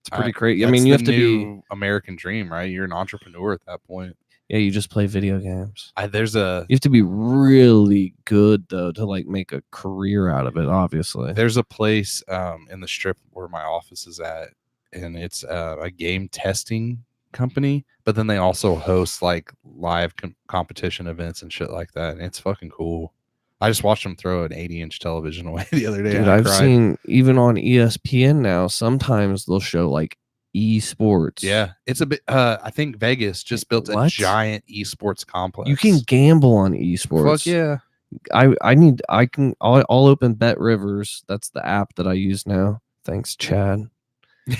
Speaker 1: it's pretty crazy. I
Speaker 2: that's
Speaker 1: mean, you
Speaker 2: the
Speaker 1: have to be
Speaker 2: new American dream, right? You're an entrepreneur at that point.
Speaker 1: yeah, you just play video games.
Speaker 2: You
Speaker 1: You have to be really good though to like make a career out of it. Obviously,
Speaker 2: there's a place in the strip where my office is at, and it's a game testing company, but then they also host like live competition events and shit like that, and it's fucking cool. I just watched them throw an 80-inch television away the other day.
Speaker 1: dude, I've seen even on ESPN now. Sometimes they'll show like esports.
Speaker 2: Yeah, it's a bit. I think Vegas just built a giant esports complex.
Speaker 1: You can gamble on esports.
Speaker 2: Fuck yeah.
Speaker 1: I'll open Bet Rivers. That's the app that I use now. Thanks, Chad.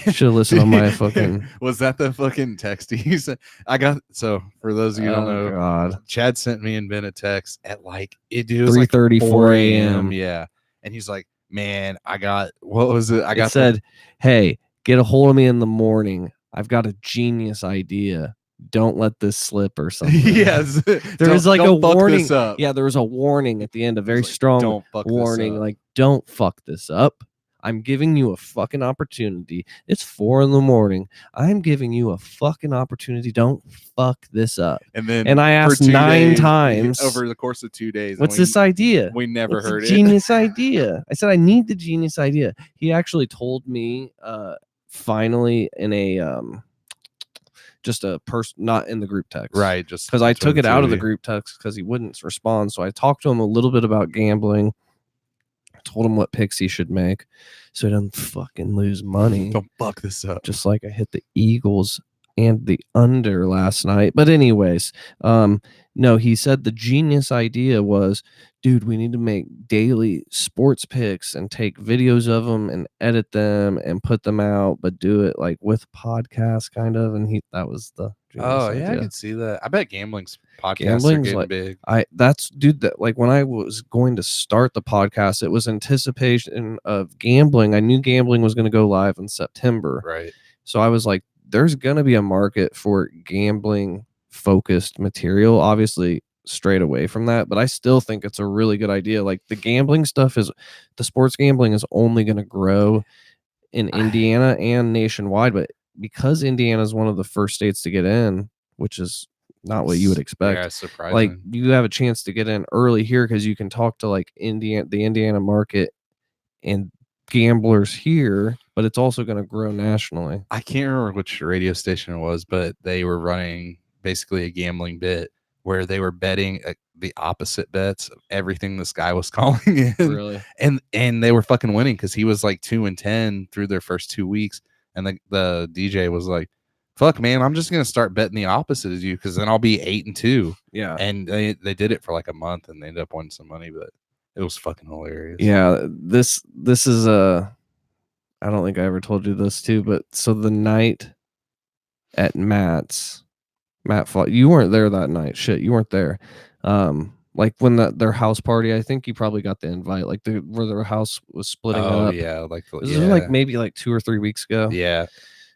Speaker 1: Should have listened on my fucking.
Speaker 2: Was that the fucking text he sent? I got so for those of you who don't know,
Speaker 1: God.
Speaker 2: Chad sent me and Ben a text at like it was
Speaker 1: 3:30,
Speaker 2: like
Speaker 1: 4 a.m.
Speaker 2: Yeah, and he's like, "Man, I got what was it? I got
Speaker 1: said, hey, get a hold of me in the morning. I've got a genius idea. Don't let this slip or something."
Speaker 2: Yes,
Speaker 1: there was like a warning.
Speaker 2: Up.
Speaker 1: Yeah, there was a warning at the end, a very strong warning, like don't fuck this up. I'm giving you a fucking opportunity. It's 4 a.m. I'm giving you a fucking opportunity. Don't fuck this up. And I asked 9 times
Speaker 2: over the course of 2 days.
Speaker 1: What's this idea?
Speaker 2: We never heard it.
Speaker 1: Genius idea. I said I need the genius idea. He actually told me finally in a just a person, not in the group text,
Speaker 2: right? Just
Speaker 1: because I took it out of the group text because he wouldn't respond. So I talked to him a little bit about gambling. Told him what picks he should make so he doesn't fucking lose money.
Speaker 2: Don't fuck this up.
Speaker 1: Just like I hit the Eagles and the under last night. But anyways, no, he said the genius idea was, dude, we need to make daily sports picks and take videos of them and edit them and put them out, but do it like with podcasts kind of. And that was the
Speaker 2: idea. I can see that. I bet gambling's podcasts are getting
Speaker 1: like,
Speaker 2: big.
Speaker 1: That like when I was going to start the podcast, it was anticipation of gambling. I knew gambling was going to go live in September.
Speaker 2: Right.
Speaker 1: So I was like, there's going to be a market for gambling focused material, obviously straight away from that, but I still think it's a really good idea. Like the gambling stuff the sports gambling is only going to grow in Indiana and nationwide, but because Indiana is one of the first states to get in, which is not what you would expect.
Speaker 2: Yeah, surprising.
Speaker 1: Like you have a chance to get in early here because you can talk to like the Indiana market and gamblers here, but it's also going to grow nationally.
Speaker 2: I can't remember which radio station it was, but they were running basically a gambling bit where they were betting the opposite bets of everything this guy was calling in.
Speaker 1: Really?
Speaker 2: And they were fucking winning because he was like 2-10 through their first 2 weeks. And the DJ was like, fuck, man, I'm just going to start betting the opposite as you because then I'll be 8-2.
Speaker 1: Yeah.
Speaker 2: And they did it for like a month and they ended up winning some money, but it was fucking hilarious.
Speaker 1: Yeah. This is I don't think I ever told you this too, but so the night at Matt fought, you weren't there that night. Shit, you weren't there. Like when their house party, I think you probably got the invite, like where their house was splitting up.
Speaker 2: Yeah, like
Speaker 1: this was like maybe like 2 or 3 weeks ago.
Speaker 2: Yeah.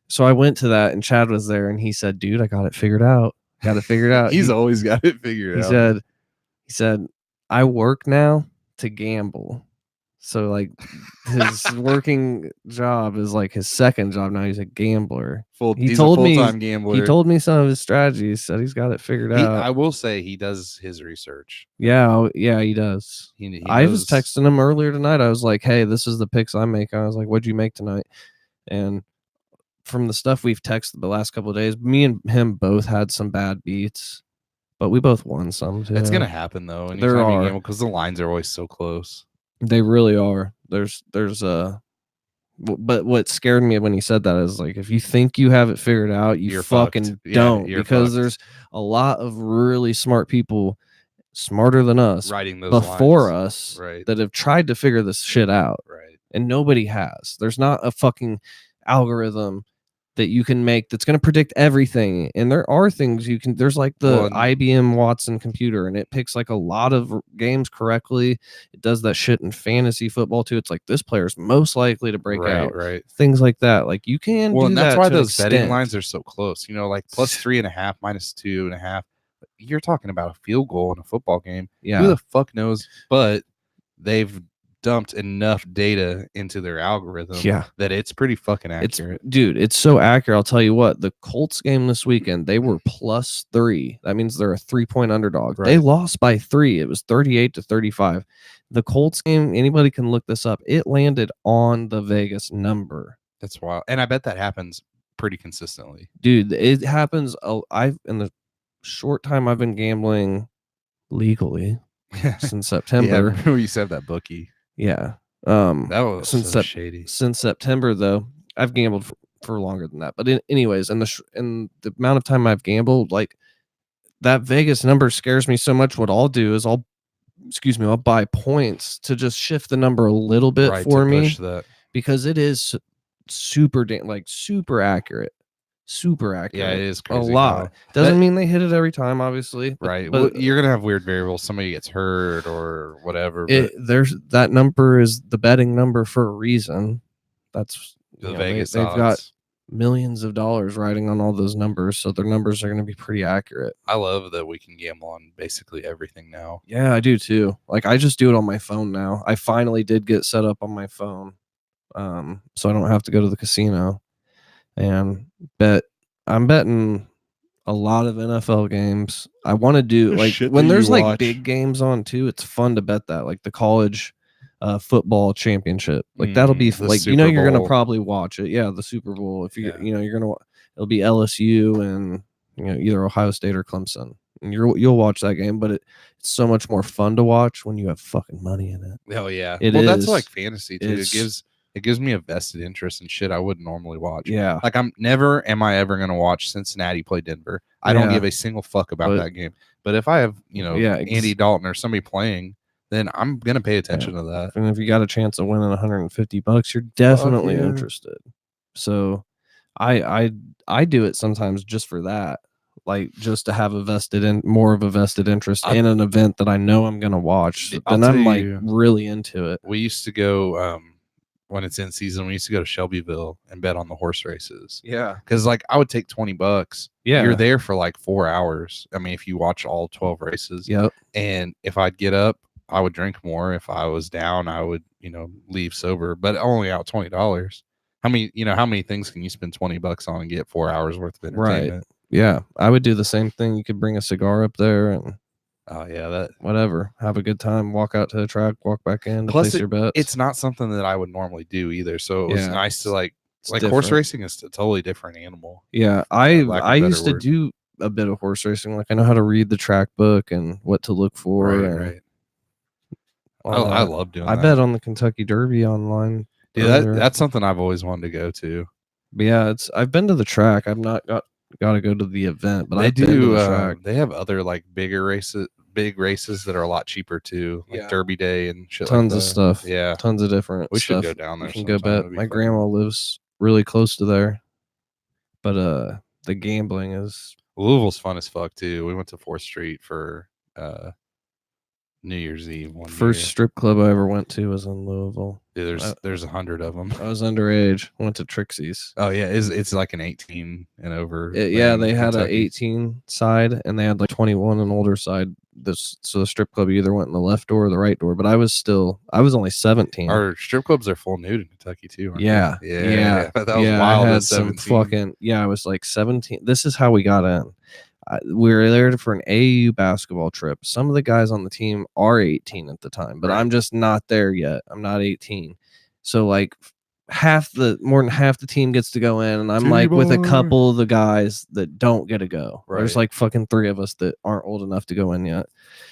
Speaker 1: So I went to that and Chad was there and he said, dude, I got it figured out.
Speaker 2: He's always got it figured out.
Speaker 1: He said, I work now to gamble. So like his working job is like his second job now. He's a gambler.
Speaker 2: He's a full-time gambler.
Speaker 1: He told me some of his strategies. Said he's got it figured out.
Speaker 2: I will say he does his research.
Speaker 1: Yeah, he does. I was texting him earlier tonight. I was like, hey, this is the picks I'm making. I was like, what'd you make tonight? And from the stuff we've texted the last couple of days, me and him both had some bad beats, but we both won some too.
Speaker 2: It's gonna happen though.
Speaker 1: There are,
Speaker 2: because the lines are always so close.
Speaker 1: They really are. There's but what scared me when he said that is like, if you think you have it figured out, you're fucking
Speaker 2: fucked.
Speaker 1: don't, because
Speaker 2: fucked.
Speaker 1: There's a lot of really smart people, smarter than us,
Speaker 2: writing those
Speaker 1: before
Speaker 2: lines.
Speaker 1: us,
Speaker 2: right,
Speaker 1: that have tried to figure this shit out,
Speaker 2: right,
Speaker 1: and nobody has. There's not a fucking algorithm that you can make that's going to predict everything, and there are things you can. There's like the IBM Watson computer, and it picks like a lot of games correctly. It does that shit in fantasy football too. It's like this player's most likely to break out,
Speaker 2: right,
Speaker 1: things like that. Like you can do
Speaker 2: and that's
Speaker 1: that
Speaker 2: why
Speaker 1: to
Speaker 2: those
Speaker 1: an
Speaker 2: betting
Speaker 1: extent.
Speaker 2: lines are so close, like +3.5 -2.5. you're talking about a field goal in a football game.
Speaker 1: Yeah.
Speaker 2: Who the fuck knows? But they've dumped enough data into their algorithm
Speaker 1: Yeah.
Speaker 2: that it's pretty fucking
Speaker 1: It's
Speaker 2: accurate.
Speaker 1: dude, it's so accurate. I'll tell you what, the Colts game this weekend, they were +3. That means they're a 3-point underdog. They
Speaker 2: Right.
Speaker 1: lost by 3. It was 38-35. The Colts game, anybody can look this up. It landed on the Vegas number.
Speaker 2: That's wild. And I bet that happens pretty consistently.
Speaker 1: Dude, it happens. I've in the short time I've been gambling legally since
Speaker 2: Yeah,
Speaker 1: September.
Speaker 2: remember you said that bookie.
Speaker 1: Yeah.
Speaker 2: That was
Speaker 1: since
Speaker 2: so shady.
Speaker 1: Since September though, I've gambled for longer than that. But anyways, in the amount of time I've gambled, like that Vegas number scares me so much. What I'll do is I'll buy points to just shift the number a little bit
Speaker 2: Right,
Speaker 1: for
Speaker 2: to
Speaker 1: me
Speaker 2: push that.
Speaker 1: because it is super super accurate. Super accurate.
Speaker 2: Yeah, it is
Speaker 1: a
Speaker 2: crazy.
Speaker 1: lot. Doesn't mean they hit it every time, obviously.
Speaker 2: Right.
Speaker 1: But
Speaker 2: Well, you're gonna have weird variables. Somebody gets hurt or whatever.
Speaker 1: there's that number is the betting number for a reason. That's
Speaker 2: the
Speaker 1: you know,
Speaker 2: Vegas
Speaker 1: they've got
Speaker 2: odds.
Speaker 1: millions of dollars riding on all those numbers, so their numbers are going to be pretty accurate.
Speaker 2: I love that we can gamble on basically everything now.
Speaker 1: Yeah, I do too. Like I just do it on my phone now. I finally did get set up on my phone, so I don't have to go to the casino and bet. I'm betting a lot of NFL games. I want to do
Speaker 2: The
Speaker 1: like
Speaker 2: shit
Speaker 1: when
Speaker 2: that
Speaker 1: there's
Speaker 2: you
Speaker 1: like
Speaker 2: watch.
Speaker 1: big games on too. It's fun to bet that, like the college football championship. Like that'll be
Speaker 2: the
Speaker 1: like you know
Speaker 2: Super
Speaker 1: you're gonna
Speaker 2: Bowl.
Speaker 1: probably watch it. Yeah, the Super Bowl. If you
Speaker 2: Yeah.
Speaker 1: you know you're gonna it'll be LSU and you know either Ohio State or Clemson. And you'll watch that game, but it's so much more fun to watch when you have fucking money in it.
Speaker 2: Oh yeah.
Speaker 1: It
Speaker 2: That's
Speaker 1: is.
Speaker 2: like fantasy too.
Speaker 1: It's-
Speaker 2: It gives me a vested interest in shit I wouldn't normally watch.
Speaker 1: Yeah,
Speaker 2: Like am I ever gonna watch Cincinnati play Denver? I don't
Speaker 1: Yeah.
Speaker 2: give a single fuck about
Speaker 1: But-
Speaker 2: that game. But if I have,
Speaker 1: Yeah,
Speaker 2: Andy Dalton or somebody playing, then I'm gonna pay attention to that.
Speaker 1: and if you got a chance of winning $150, you're definitely
Speaker 2: yeah.
Speaker 1: interested. So, I do it sometimes just for that, like just to have more of a vested interest in an event that I know I'm gonna watch.
Speaker 2: I'll
Speaker 1: Then I'm
Speaker 2: tell
Speaker 1: like
Speaker 2: you-
Speaker 1: really into it.
Speaker 2: We used to go when it's in season. We used to go to Shelbyville and bet on the horse races
Speaker 1: Yeah,
Speaker 2: because like I would take $20.
Speaker 1: yeah,
Speaker 2: You're there for like 4 hours. I mean, if you watch all 12 races,
Speaker 1: Yep.
Speaker 2: and if I'd get up, I would drink more. If I was down, I would leave sober, but only out $20. How many things can you spend $20 on and get 4 hours worth of
Speaker 1: Right.
Speaker 2: entertainment?
Speaker 1: Yeah, I would do the same thing. You could bring a cigar up there and
Speaker 2: Oh yeah, that
Speaker 1: whatever, have a good time, walk out to the track, walk back in to
Speaker 2: Plus
Speaker 1: place your bets.
Speaker 2: it's not something that I would normally do either. So it was
Speaker 1: Yeah.
Speaker 2: nice to
Speaker 1: It's
Speaker 2: horse
Speaker 1: different.
Speaker 2: racing is a totally different animal.
Speaker 1: Yeah,
Speaker 2: lack of
Speaker 1: I
Speaker 2: better
Speaker 1: used to
Speaker 2: word.
Speaker 1: do a bit of horse racing. Like I know how to read the track book and what to look for. and
Speaker 2: Right.
Speaker 1: all
Speaker 2: I
Speaker 1: that.
Speaker 2: love doing
Speaker 1: I
Speaker 2: that.
Speaker 1: bet on the Kentucky Derby online.
Speaker 2: Dude,
Speaker 1: earlier.
Speaker 2: that's something I've always wanted to go to.
Speaker 1: But yeah, I've been to the track. I've not got to go to the event, but
Speaker 2: They
Speaker 1: I've been to
Speaker 2: do.
Speaker 1: the track.
Speaker 2: They have other like big races that are a lot cheaper too, like
Speaker 1: Yeah.
Speaker 2: Derby Day and shit.
Speaker 1: Tons
Speaker 2: like
Speaker 1: of
Speaker 2: that.
Speaker 1: stuff.
Speaker 2: Yeah,
Speaker 1: Tons of different.
Speaker 2: we should
Speaker 1: stuff.
Speaker 2: go down there.
Speaker 1: You can go
Speaker 2: sometime.
Speaker 1: bet.
Speaker 2: That'd be
Speaker 1: My
Speaker 2: fun.
Speaker 1: grandma lives really close to there, but the gambling is
Speaker 2: Louisville's fun as fuck too. We went to 4th Street for New Year's Eve one
Speaker 1: first
Speaker 2: year.
Speaker 1: strip club I ever went to was in Louisville.
Speaker 2: Dude, there's 100 of them.
Speaker 1: I was underage. Went to Trixie's.
Speaker 2: Oh yeah, it's like an 18 and over.
Speaker 1: Yeah,
Speaker 2: thing
Speaker 1: they
Speaker 2: in
Speaker 1: had an
Speaker 2: Kentucky.
Speaker 1: 18 side and they had like 21 and older side. So the strip club either went in the left door or the right door. But I was only 17.
Speaker 2: Our strip clubs are full nude in Kentucky too. Aren't
Speaker 1: Yeah,
Speaker 2: they?
Speaker 1: yeah,
Speaker 2: That was
Speaker 1: yeah,
Speaker 2: wild.
Speaker 1: I
Speaker 2: at
Speaker 1: had some
Speaker 2: 17.
Speaker 1: I was like 17. This is how we got in. We were there for an AAU basketball trip. Some of the guys on the team are 18 at the time, but
Speaker 2: Right.
Speaker 1: I'm just not there yet. I'm not 18. So like more than half the team gets to go in, and I'm like with a
Speaker 2: T-bar.
Speaker 1: couple of the guys that don't get to go.
Speaker 2: Right.
Speaker 1: There's like fucking 3 of us that aren't old enough to go in yet.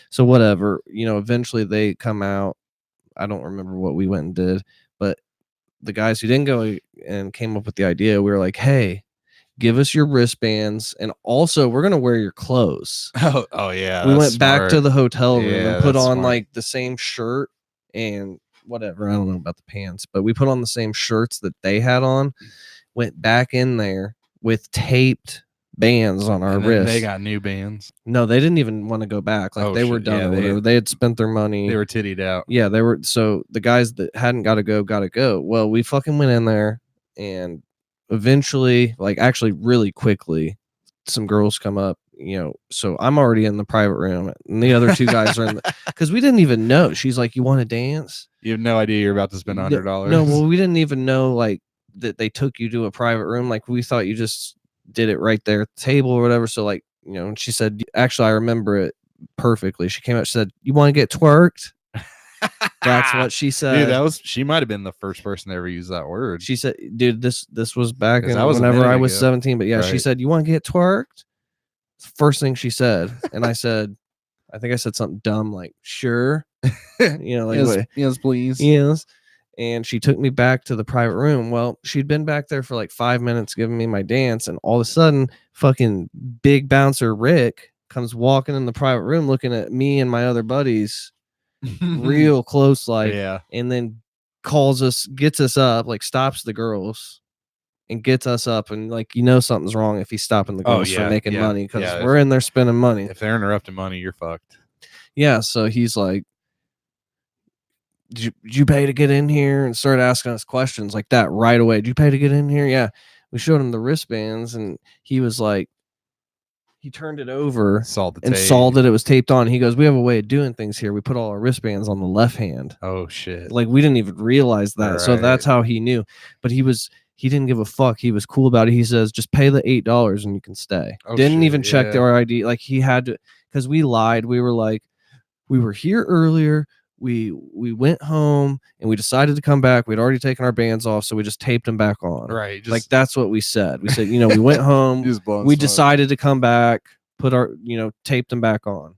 Speaker 1: So whatever, eventually they come out. I don't remember what we went and did, but the guys who didn't go and came up with the idea, we were like, hey, give us your wristbands, and also we're gonna wear your clothes.
Speaker 2: Oh yeah.
Speaker 1: We
Speaker 2: that's
Speaker 1: went back to
Speaker 2: smart.
Speaker 1: the hotel room
Speaker 2: Yeah,
Speaker 1: and put
Speaker 2: that's
Speaker 1: on
Speaker 2: smart.
Speaker 1: like the same shirt and whatever. I don't know about the pants, but we put on the same shirts that they had on. Went back in there with taped bands on our
Speaker 2: And then
Speaker 1: wrists.
Speaker 2: They got new bands.
Speaker 1: No, they didn't even want to go back. Like
Speaker 2: Oh,
Speaker 1: they were
Speaker 2: shit.
Speaker 1: done
Speaker 2: Yeah,
Speaker 1: or
Speaker 2: they-
Speaker 1: whatever. They had spent their money.
Speaker 2: They were tittied out.
Speaker 1: Yeah, they were. So the guys that hadn't got to go. Well, we fucking went in there, and eventually, like actually really quickly, some girls come up so I'm already in the private room, and the other two guys are in because we didn't even know. She's like, "You want to dance?"
Speaker 2: You have no idea you're about to spend $100.
Speaker 1: No, well, we didn't even know like that they took you to a private room. Like we thought you just did it right there at the table or whatever. So like, and she said, actually, I remember it perfectly. She came out, she said, "You want to get twerked?" That's what she said.
Speaker 2: Dude, she might have been the first person to ever use that word.
Speaker 1: She said, "Dude, this was back in
Speaker 2: that was
Speaker 1: whenever I
Speaker 2: minute
Speaker 1: was
Speaker 2: ago.
Speaker 1: 17." But yeah, she
Speaker 2: Right.
Speaker 1: said, "You want to get twerked?" First thing she said, and I said, I think I said something dumb like, "Sure," like
Speaker 2: yes, please.
Speaker 1: yes. And she took me back to the private room. Well, she'd been back there for like 5 minutes giving me my dance, and all of a sudden, fucking big bouncer Rick comes walking in the private room, looking at me and my other buddies real close, like,
Speaker 2: Yeah.
Speaker 1: and then calls us, gets us up, like stops the girls and gets us up, and like, something's wrong if he's stopping the girls for making money, because we're in there spending money.
Speaker 2: If they're interrupting money, you're fucked.
Speaker 1: Yeah, so he's like, did you pay to get in here? And started asking us questions like that right away. Did you pay to get in here? Yeah. We showed him the wristbands, and he was like, he turned it over
Speaker 2: saw that
Speaker 1: it was taped on. He goes, "We have a way of doing things here. We put all our wristbands on the left hand."
Speaker 2: Oh shit.
Speaker 1: Like we didn't even realize that. Right. So that's how he knew. But he didn't give a fuck. He was cool about it. He says, "Just pay the $8 and you can stay." Didn't even check our ID. Like he had to, because we lied. We were like, we were here earlier. We went home and we decided to come back. We'd already taken our bands off, so we just taped them back on.
Speaker 2: Right.
Speaker 1: Like that's what we said. We said, we went home. We decided to come back, put our, taped them back on.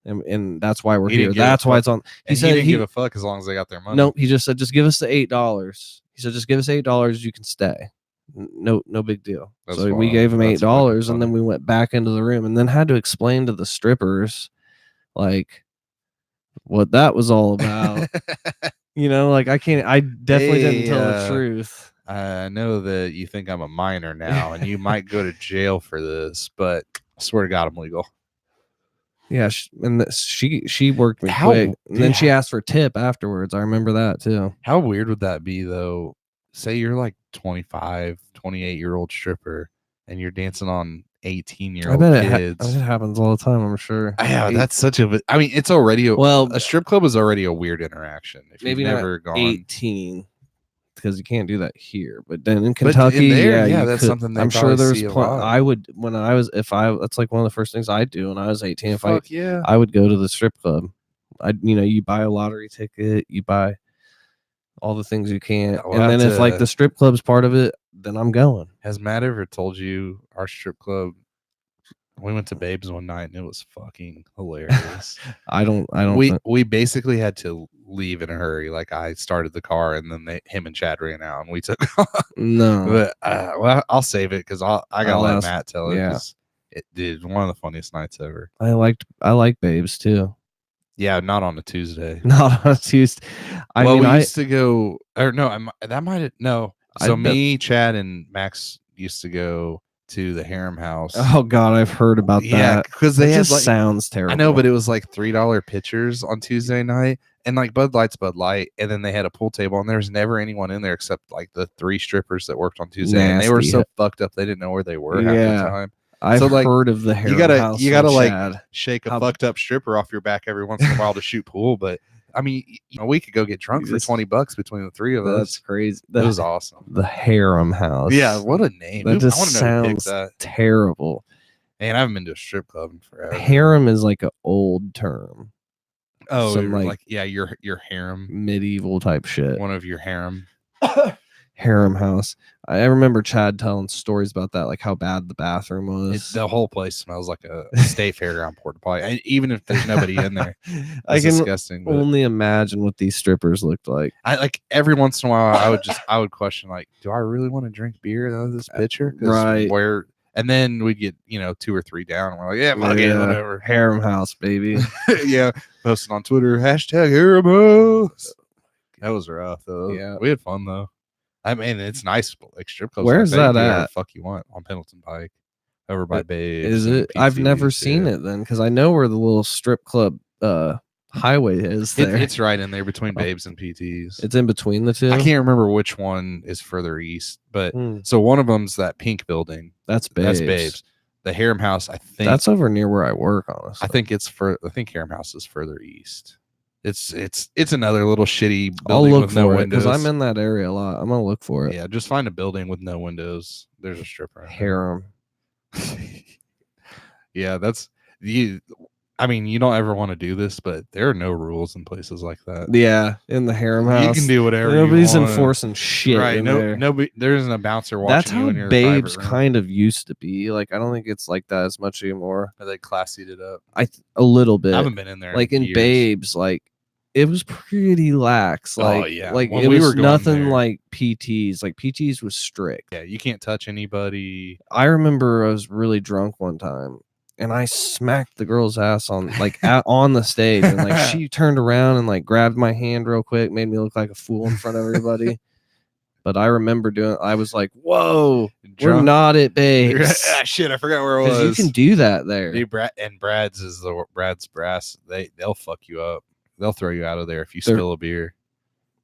Speaker 1: And that's why we're here. That's why it's on. He said he didn't
Speaker 2: give a fuck as long as they got their money.
Speaker 1: Nope. He just said, "Just give us the $8." He said, "Just give us $8. You can stay." No big deal. So we gave him $8, and then we went back into the room, and then had to explain to the strippers, like, what that was all about. Like I definitely didn't tell the truth.
Speaker 2: I know that you think I'm a minor now, and you might go to jail for this, but I swear to God, I'm legal.
Speaker 1: Yeah, she worked me quick, and then she asked for a tip afterwards. I remember that too.
Speaker 2: How weird would that be though? Say you're like 25, 28-year-old stripper, and you're dancing on 18-year-old kids.
Speaker 1: It happens all the time, I'm sure.
Speaker 2: Yeah, that's such a. I mean, it's already a strip club is already a weird interaction. If
Speaker 1: maybe
Speaker 2: you've never gone
Speaker 1: 18, because you can't do that here. But then in Kentucky, that's something. I'm sure there's. I would that's like one of the first things I'd do when I was 18. I would go to the strip club. You buy a lottery ticket, you buy all the things you can, and then if like the strip club's part of it, then I'm going.
Speaker 2: Has Matt ever told you our strip club? We went to Babes one night and it was fucking hilarious.
Speaker 1: I don't.
Speaker 2: We basically had to leave in a hurry. Like I started the car and then him and Chad ran out and we took off.
Speaker 1: No,
Speaker 2: but I'll save it because I gotta let Matt tell it. Yeah, it did one of the funniest nights ever. I
Speaker 1: like Babes too.
Speaker 2: Yeah, not on a Tuesday.
Speaker 1: Not on a Tuesday.
Speaker 2: We used to go, or no, that might have, no. So me, Chad, and Max used to go to the Harem House.
Speaker 1: Oh God, I've heard about that. Yeah,
Speaker 2: because they had
Speaker 1: just sounds terrible.
Speaker 2: I know, but it was like $3 pitchers on Tuesday night, and like Bud Light's Bud Light, and then they had a pool table, and there was never anyone in there except like the 3 strippers that worked on Tuesday, and they were so fucked up they didn't know where they were half the time.
Speaker 1: I've heard of the Harem House.
Speaker 2: You gotta like shake a fucked up stripper off your back every once in a while to shoot pool, but I mean, we could go get drunk for $20 between the 3 of us.
Speaker 1: That's crazy.
Speaker 2: That was awesome.
Speaker 1: The Harem House.
Speaker 2: Yeah, what a name.
Speaker 1: That just sounds terrible.
Speaker 2: And I haven't been to a strip club in forever.
Speaker 1: Harem is like an old term.
Speaker 2: Oh, like your harem,
Speaker 1: medieval type shit.
Speaker 2: One of your harem.
Speaker 1: Harem House. I remember Chad telling stories about that, like how bad the bathroom was.
Speaker 2: The whole place smells like a state fairground porta potty, even if there's nobody in there.
Speaker 1: I can
Speaker 2: disgusting.
Speaker 1: Only imagine what these strippers looked like.
Speaker 2: I like every once in a while, I would question, like, do I really want to drink beer out of this pitcher?
Speaker 1: Right.
Speaker 2: And then we'd get 2 or 3 down, and we're like, yeah, whatever.
Speaker 1: Harem House, baby.
Speaker 2: Yeah, posting on Twitter #Harem House. That was rough though.
Speaker 1: Yeah,
Speaker 2: we had fun though. I mean, it's nice. Like strip clubs.
Speaker 1: Where's that at?
Speaker 2: The fuck you want on Pendleton Pike, over by Babes.
Speaker 1: Is it? I've never seen it then, because I know where the little strip club highway is. There,
Speaker 2: it's right in there between Babes and PTs.
Speaker 1: It's in between the two.
Speaker 2: I can't remember which one is further east, but so one of them's that pink building.
Speaker 1: That's Babes.
Speaker 2: The Harem House, I think
Speaker 1: That's over near where I work, honestly.
Speaker 2: I think Harem House is further east. It's another little shitty
Speaker 1: I'll
Speaker 2: building
Speaker 1: look
Speaker 2: with no
Speaker 1: for it
Speaker 2: windows.
Speaker 1: because I'm in that area a lot. I'm gonna look for it.
Speaker 2: Yeah, just find a building with no windows. There's a stripper.
Speaker 1: Harem.
Speaker 2: Yeah, that's you. I mean, you don't ever want to do this, but there are no rules in places like that.
Speaker 1: Yeah, in the Harem House.
Speaker 2: You can do whatever.
Speaker 1: Nobody's
Speaker 2: you want.
Speaker 1: enforcing shit.
Speaker 2: Right?
Speaker 1: in
Speaker 2: No,
Speaker 1: there.
Speaker 2: nobody. There isn't a bouncer watching
Speaker 1: That's
Speaker 2: you
Speaker 1: how
Speaker 2: in your
Speaker 1: Babes
Speaker 2: private room.
Speaker 1: kind of used to be. Like, I don't think it's like that as much anymore.
Speaker 2: They classied it up.
Speaker 1: A little bit.
Speaker 2: I haven't been in there.
Speaker 1: Like in
Speaker 2: years.
Speaker 1: Babes, like it was pretty lax. Like,
Speaker 2: Oh, yeah.
Speaker 1: like
Speaker 2: When
Speaker 1: it
Speaker 2: we were
Speaker 1: was
Speaker 2: going
Speaker 1: nothing
Speaker 2: there-
Speaker 1: like PTs. Like PTs was strict.
Speaker 2: Yeah, you can't touch anybody.
Speaker 1: I remember I was really drunk one time and I smacked the girl's ass on on the stage, and like she turned around and like grabbed my hand real quick, made me look like a fool in front of everybody. But I remember I was like, whoa, we're
Speaker 2: Drunk.
Speaker 1: not at Babes.
Speaker 2: Shit, I forgot where it was.
Speaker 1: Because you can do that there.
Speaker 2: Dude, Brad's is the Brad's Brass. They'll fuck you up. They'll throw you out of there if you
Speaker 1: They're-
Speaker 2: spill a beer.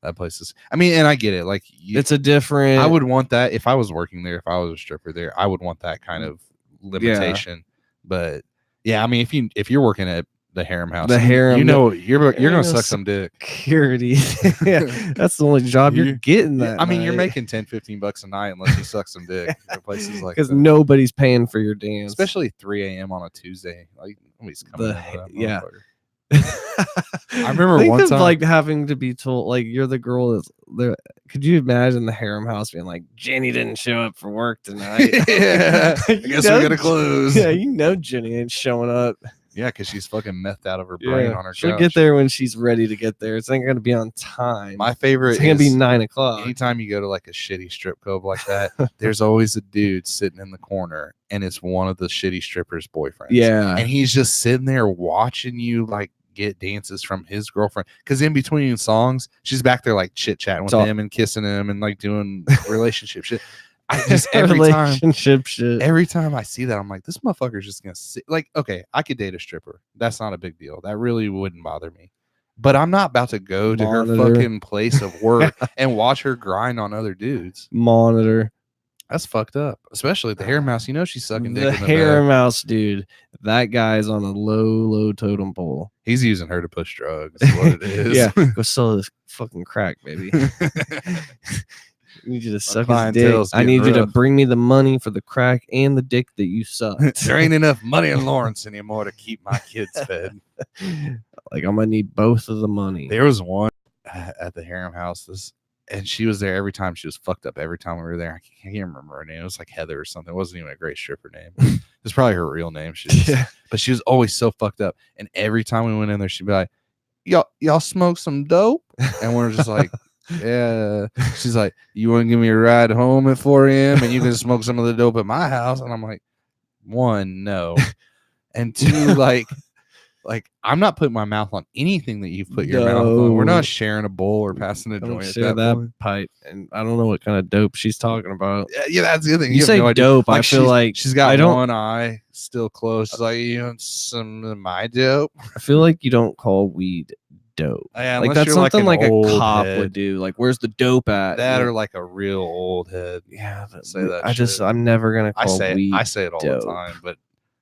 Speaker 2: That place is. I mean, and I get it. Like,
Speaker 1: It's a different.
Speaker 2: I would want that if I was working there. If I was a stripper there, I would want that kind of limitation. But yeah, I mean, if you're working at the Harem House,
Speaker 1: The Harem-
Speaker 2: you know, you're gonna
Speaker 1: know,
Speaker 2: suck some dick.
Speaker 1: security. Yeah, that's the only job you're getting. That
Speaker 2: I mean, you're
Speaker 1: night.
Speaker 2: making $10-15 a night unless you suck some dick. At places like
Speaker 1: because
Speaker 2: that.
Speaker 1: nobody's paying for your dance.
Speaker 2: Especially 3 a.m. on a Tuesday. Like nobody's coming.
Speaker 1: The-
Speaker 2: in with that
Speaker 1: yeah.
Speaker 2: motherfucker. I remember
Speaker 1: Think
Speaker 2: one
Speaker 1: of,
Speaker 2: time-
Speaker 1: like having to be told like you're the girl that's there. Could you imagine the Harem House being like, Jenny didn't show up for work tonight?
Speaker 2: Yeah, I
Speaker 1: You
Speaker 2: guess
Speaker 1: know
Speaker 2: we're gonna close.
Speaker 1: Yeah, you know Jenny ain't showing up.
Speaker 2: Yeah, because she's fucking methed out of her brain on her
Speaker 1: she'll
Speaker 2: couch.
Speaker 1: get there when she's ready to get there. It's not gonna be on time.
Speaker 2: My favorite
Speaker 1: it's gonna be
Speaker 2: is
Speaker 1: 9:00.
Speaker 2: anytime you go to like a shitty strip club like that, there's always a dude sitting in the corner, and it's one of the shitty strippers' boyfriends.
Speaker 1: Yeah,
Speaker 2: and he's just sitting there watching you like get dances from his girlfriend. Because in between songs, she's back there like chit chatting with
Speaker 1: all-
Speaker 2: him and kissing him and like doing relationship shit. I just every time.
Speaker 1: relationship shit.
Speaker 2: Every time I see that, I'm like, this motherfucker's just gonna sit. Like, okay, I could date a stripper. That's not a big deal. That really wouldn't bother me. But I'm not about to go to her
Speaker 1: Monitor.
Speaker 2: fucking place of work and watch her grind on other dudes.
Speaker 1: Monitor.
Speaker 2: That's fucked up. Especially at the Harem House. You know she's sucking dick
Speaker 1: The
Speaker 2: in the
Speaker 1: Harem
Speaker 2: bed.
Speaker 1: House, dude. That guy's on a low totem pole.
Speaker 2: He's using her to push drugs. Is what it is.
Speaker 1: Yeah, go sell this fucking crack, baby. I need you to suck his dick.
Speaker 2: clientele's
Speaker 1: I need
Speaker 2: getting
Speaker 1: you to
Speaker 2: rough.
Speaker 1: bring me the money for the crack and the dick that you suck.
Speaker 2: There ain't enough money in Lawrence anymore to keep my kids fed.
Speaker 1: Like I'm gonna need both of the money.
Speaker 2: There was one at the Harem House, and she was there every time. She was fucked up every time we were there. I can't remember her name. It was like Heather or something. It wasn't even a great stripper name. It's probably her real name. But she was always so fucked up. And every time we went in there, she'd be like, y'all smoke some dope? And we're just like, yeah. She's like, you want to give me a ride home at 4 a.m. and you can smoke some of the dope at my house? And I'm like, one, no. And two, like I'm not putting my mouth on anything that you've put your mouth on. We're
Speaker 1: No.
Speaker 2: not sharing a bowl or passing a
Speaker 1: Don't
Speaker 2: joint.
Speaker 1: share
Speaker 2: at
Speaker 1: that
Speaker 2: point.
Speaker 1: pipe, and I don't know what kind of dope she's talking about.
Speaker 2: Yeah, that's the other thing.
Speaker 1: You
Speaker 2: have
Speaker 1: say
Speaker 2: no idea.
Speaker 1: dope, I feel like
Speaker 2: she's got
Speaker 1: I don't-
Speaker 2: one eye still closed. She's like, you want some of my dope?
Speaker 1: I feel like you don't call weed dope.
Speaker 2: Yeah,
Speaker 1: Like
Speaker 2: unless
Speaker 1: that's
Speaker 2: you're
Speaker 1: something
Speaker 2: an
Speaker 1: like a
Speaker 2: old
Speaker 1: cop
Speaker 2: head.
Speaker 1: would do. Like, where's the dope at?
Speaker 2: That
Speaker 1: Like,
Speaker 2: or like a real old head.
Speaker 1: yeah,
Speaker 2: say that
Speaker 1: I just
Speaker 2: shit.
Speaker 1: I'm never gonna
Speaker 2: I
Speaker 1: call
Speaker 2: say
Speaker 1: weed
Speaker 2: it all
Speaker 1: dope.
Speaker 2: the time, but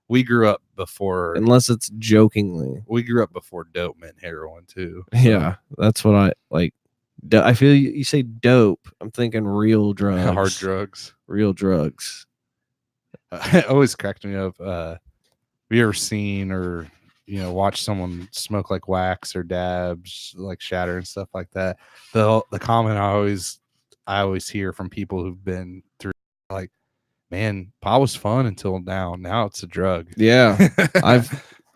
Speaker 2: we grew up before.
Speaker 1: unless it's jokingly.
Speaker 2: We grew up before dope meant heroin too. so.
Speaker 1: Yeah, that's what I like. I feel you say dope. I'm thinking real drugs.
Speaker 2: Hard drugs.
Speaker 1: Real drugs.
Speaker 2: It always cracked me up. Have you ever seen or watch someone smoke like wax or dabs, like shatter and stuff like that? The comment I always hear from people who've been through, like, man, pot was fun until now. Now it's a drug.
Speaker 1: Yeah,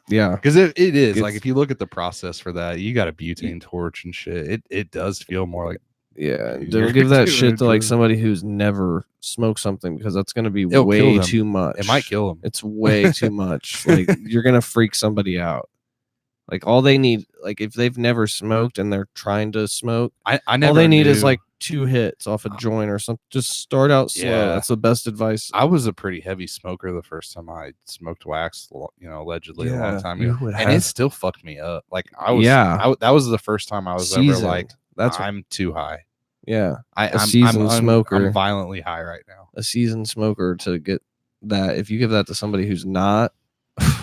Speaker 1: yeah.
Speaker 2: Because it is like,
Speaker 1: It's-
Speaker 2: if you look at the process for that, you got a butane torch and shit. It does feel more like
Speaker 1: Yeah,
Speaker 2: You're
Speaker 1: don't give that
Speaker 2: doing
Speaker 1: shit
Speaker 2: it
Speaker 1: to like
Speaker 2: for-
Speaker 1: somebody who's never smoked something because that's gonna be
Speaker 2: It'll kill
Speaker 1: way
Speaker 2: them.
Speaker 1: too much.
Speaker 2: it might kill them.
Speaker 1: It's way too much. Like you're gonna freak somebody out. Like all they need, like if they've never smoked and they're trying to smoke,
Speaker 2: I never
Speaker 1: all they need is
Speaker 2: knew-
Speaker 1: like 2 hits off a joint or something. Just start out slow.
Speaker 2: Yeah.
Speaker 1: That's the best advice.
Speaker 2: I was a pretty heavy smoker the first time I smoked wax, allegedly a long time
Speaker 1: you
Speaker 2: ago,
Speaker 1: would
Speaker 2: and it
Speaker 1: have-
Speaker 2: still fucked me up. Like I was,
Speaker 1: Yeah.
Speaker 2: that was the first time I was ever
Speaker 1: Seasoned.
Speaker 2: like,
Speaker 1: That's
Speaker 2: I'm too high.
Speaker 1: yeah.
Speaker 2: I'm
Speaker 1: seasoned smoker.
Speaker 2: I'm violently high right now.
Speaker 1: A seasoned smoker to get that if you give that to somebody who's not,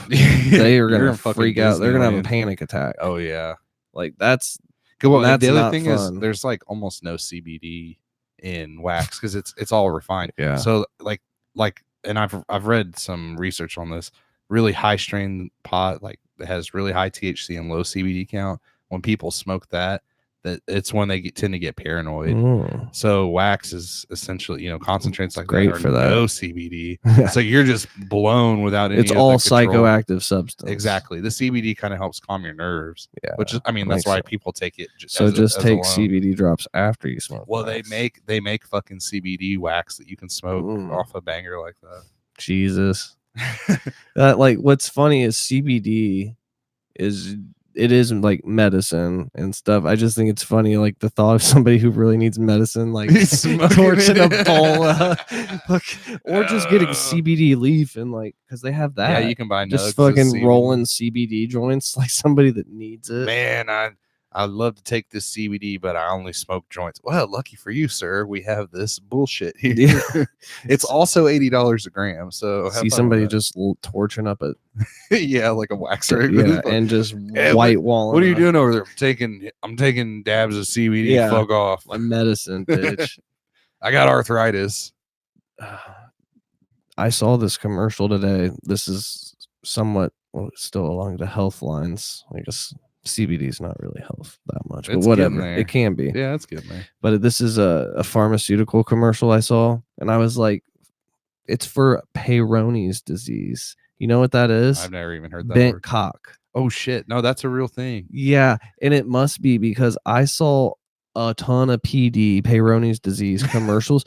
Speaker 1: they are
Speaker 2: You're
Speaker 1: gonna
Speaker 2: in fucking
Speaker 1: freak out. They're gonna have a
Speaker 2: Disneyland.
Speaker 1: panic attack.
Speaker 2: Oh yeah.
Speaker 1: Like that's
Speaker 2: Well,
Speaker 1: that's
Speaker 2: the other
Speaker 1: not
Speaker 2: thing is
Speaker 1: fun.
Speaker 2: there's like almost no CBD in wax because it's all refined.
Speaker 1: Yeah.
Speaker 2: So like and I've read some research on this. Really high strain pot, like that has really high THC and low CBD count. When people smoke that it's when they tend to get paranoid.
Speaker 1: Mm.
Speaker 2: So wax is essentially, concentrates like
Speaker 1: great
Speaker 2: that
Speaker 1: for
Speaker 2: are
Speaker 1: that.
Speaker 2: no CBD. So you're just blown without any.
Speaker 1: It's
Speaker 2: of
Speaker 1: all
Speaker 2: the control.
Speaker 1: psychoactive substance.
Speaker 2: Exactly. The CBD kind of helps calm your nerves.
Speaker 1: Yeah,
Speaker 2: which is, I mean, that's why people take it.
Speaker 1: So just take
Speaker 2: alone.
Speaker 1: CBD drops after you smoke.
Speaker 2: Well,
Speaker 1: wax.
Speaker 2: they make fucking CBD wax that you can smoke off a banger like that.
Speaker 1: Jesus. Like what's funny is CBD is like medicine and stuff. I just think it's funny, like the thought of somebody who really needs medicine, like torching a bowl, or just getting CBD leaf and like because they have that.
Speaker 2: Yeah, you can buy
Speaker 1: just fucking rolling CBD joints like somebody that needs it.
Speaker 2: Man, I'd love to take this CBD, but I only smoke joints. Well, lucky for you, sir, we have this bullshit here. Yeah. It's also $80 a gram. So
Speaker 1: see somebody just torching up a
Speaker 2: yeah, like a wax rig.
Speaker 1: Yeah, and just white walling.
Speaker 2: What are you doing over there? I'm taking dabs of CBD. Yeah, fuck off.
Speaker 1: My medicine, bitch.
Speaker 2: I got arthritis.
Speaker 1: I saw this commercial today. This is somewhat still along the health lines. I guess CBD is not really health that much, but whatever. It can be.
Speaker 2: Yeah, it's getting there.
Speaker 1: But this is a pharmaceutical commercial I saw, and I was like, it's for Peyronie's disease. You know what that is?
Speaker 2: I've never even heard that.
Speaker 1: Bent
Speaker 2: word.
Speaker 1: cock.
Speaker 2: Oh shit! No, that's a real thing.
Speaker 1: Yeah, and it must be because I saw a ton of Peyronie's disease commercials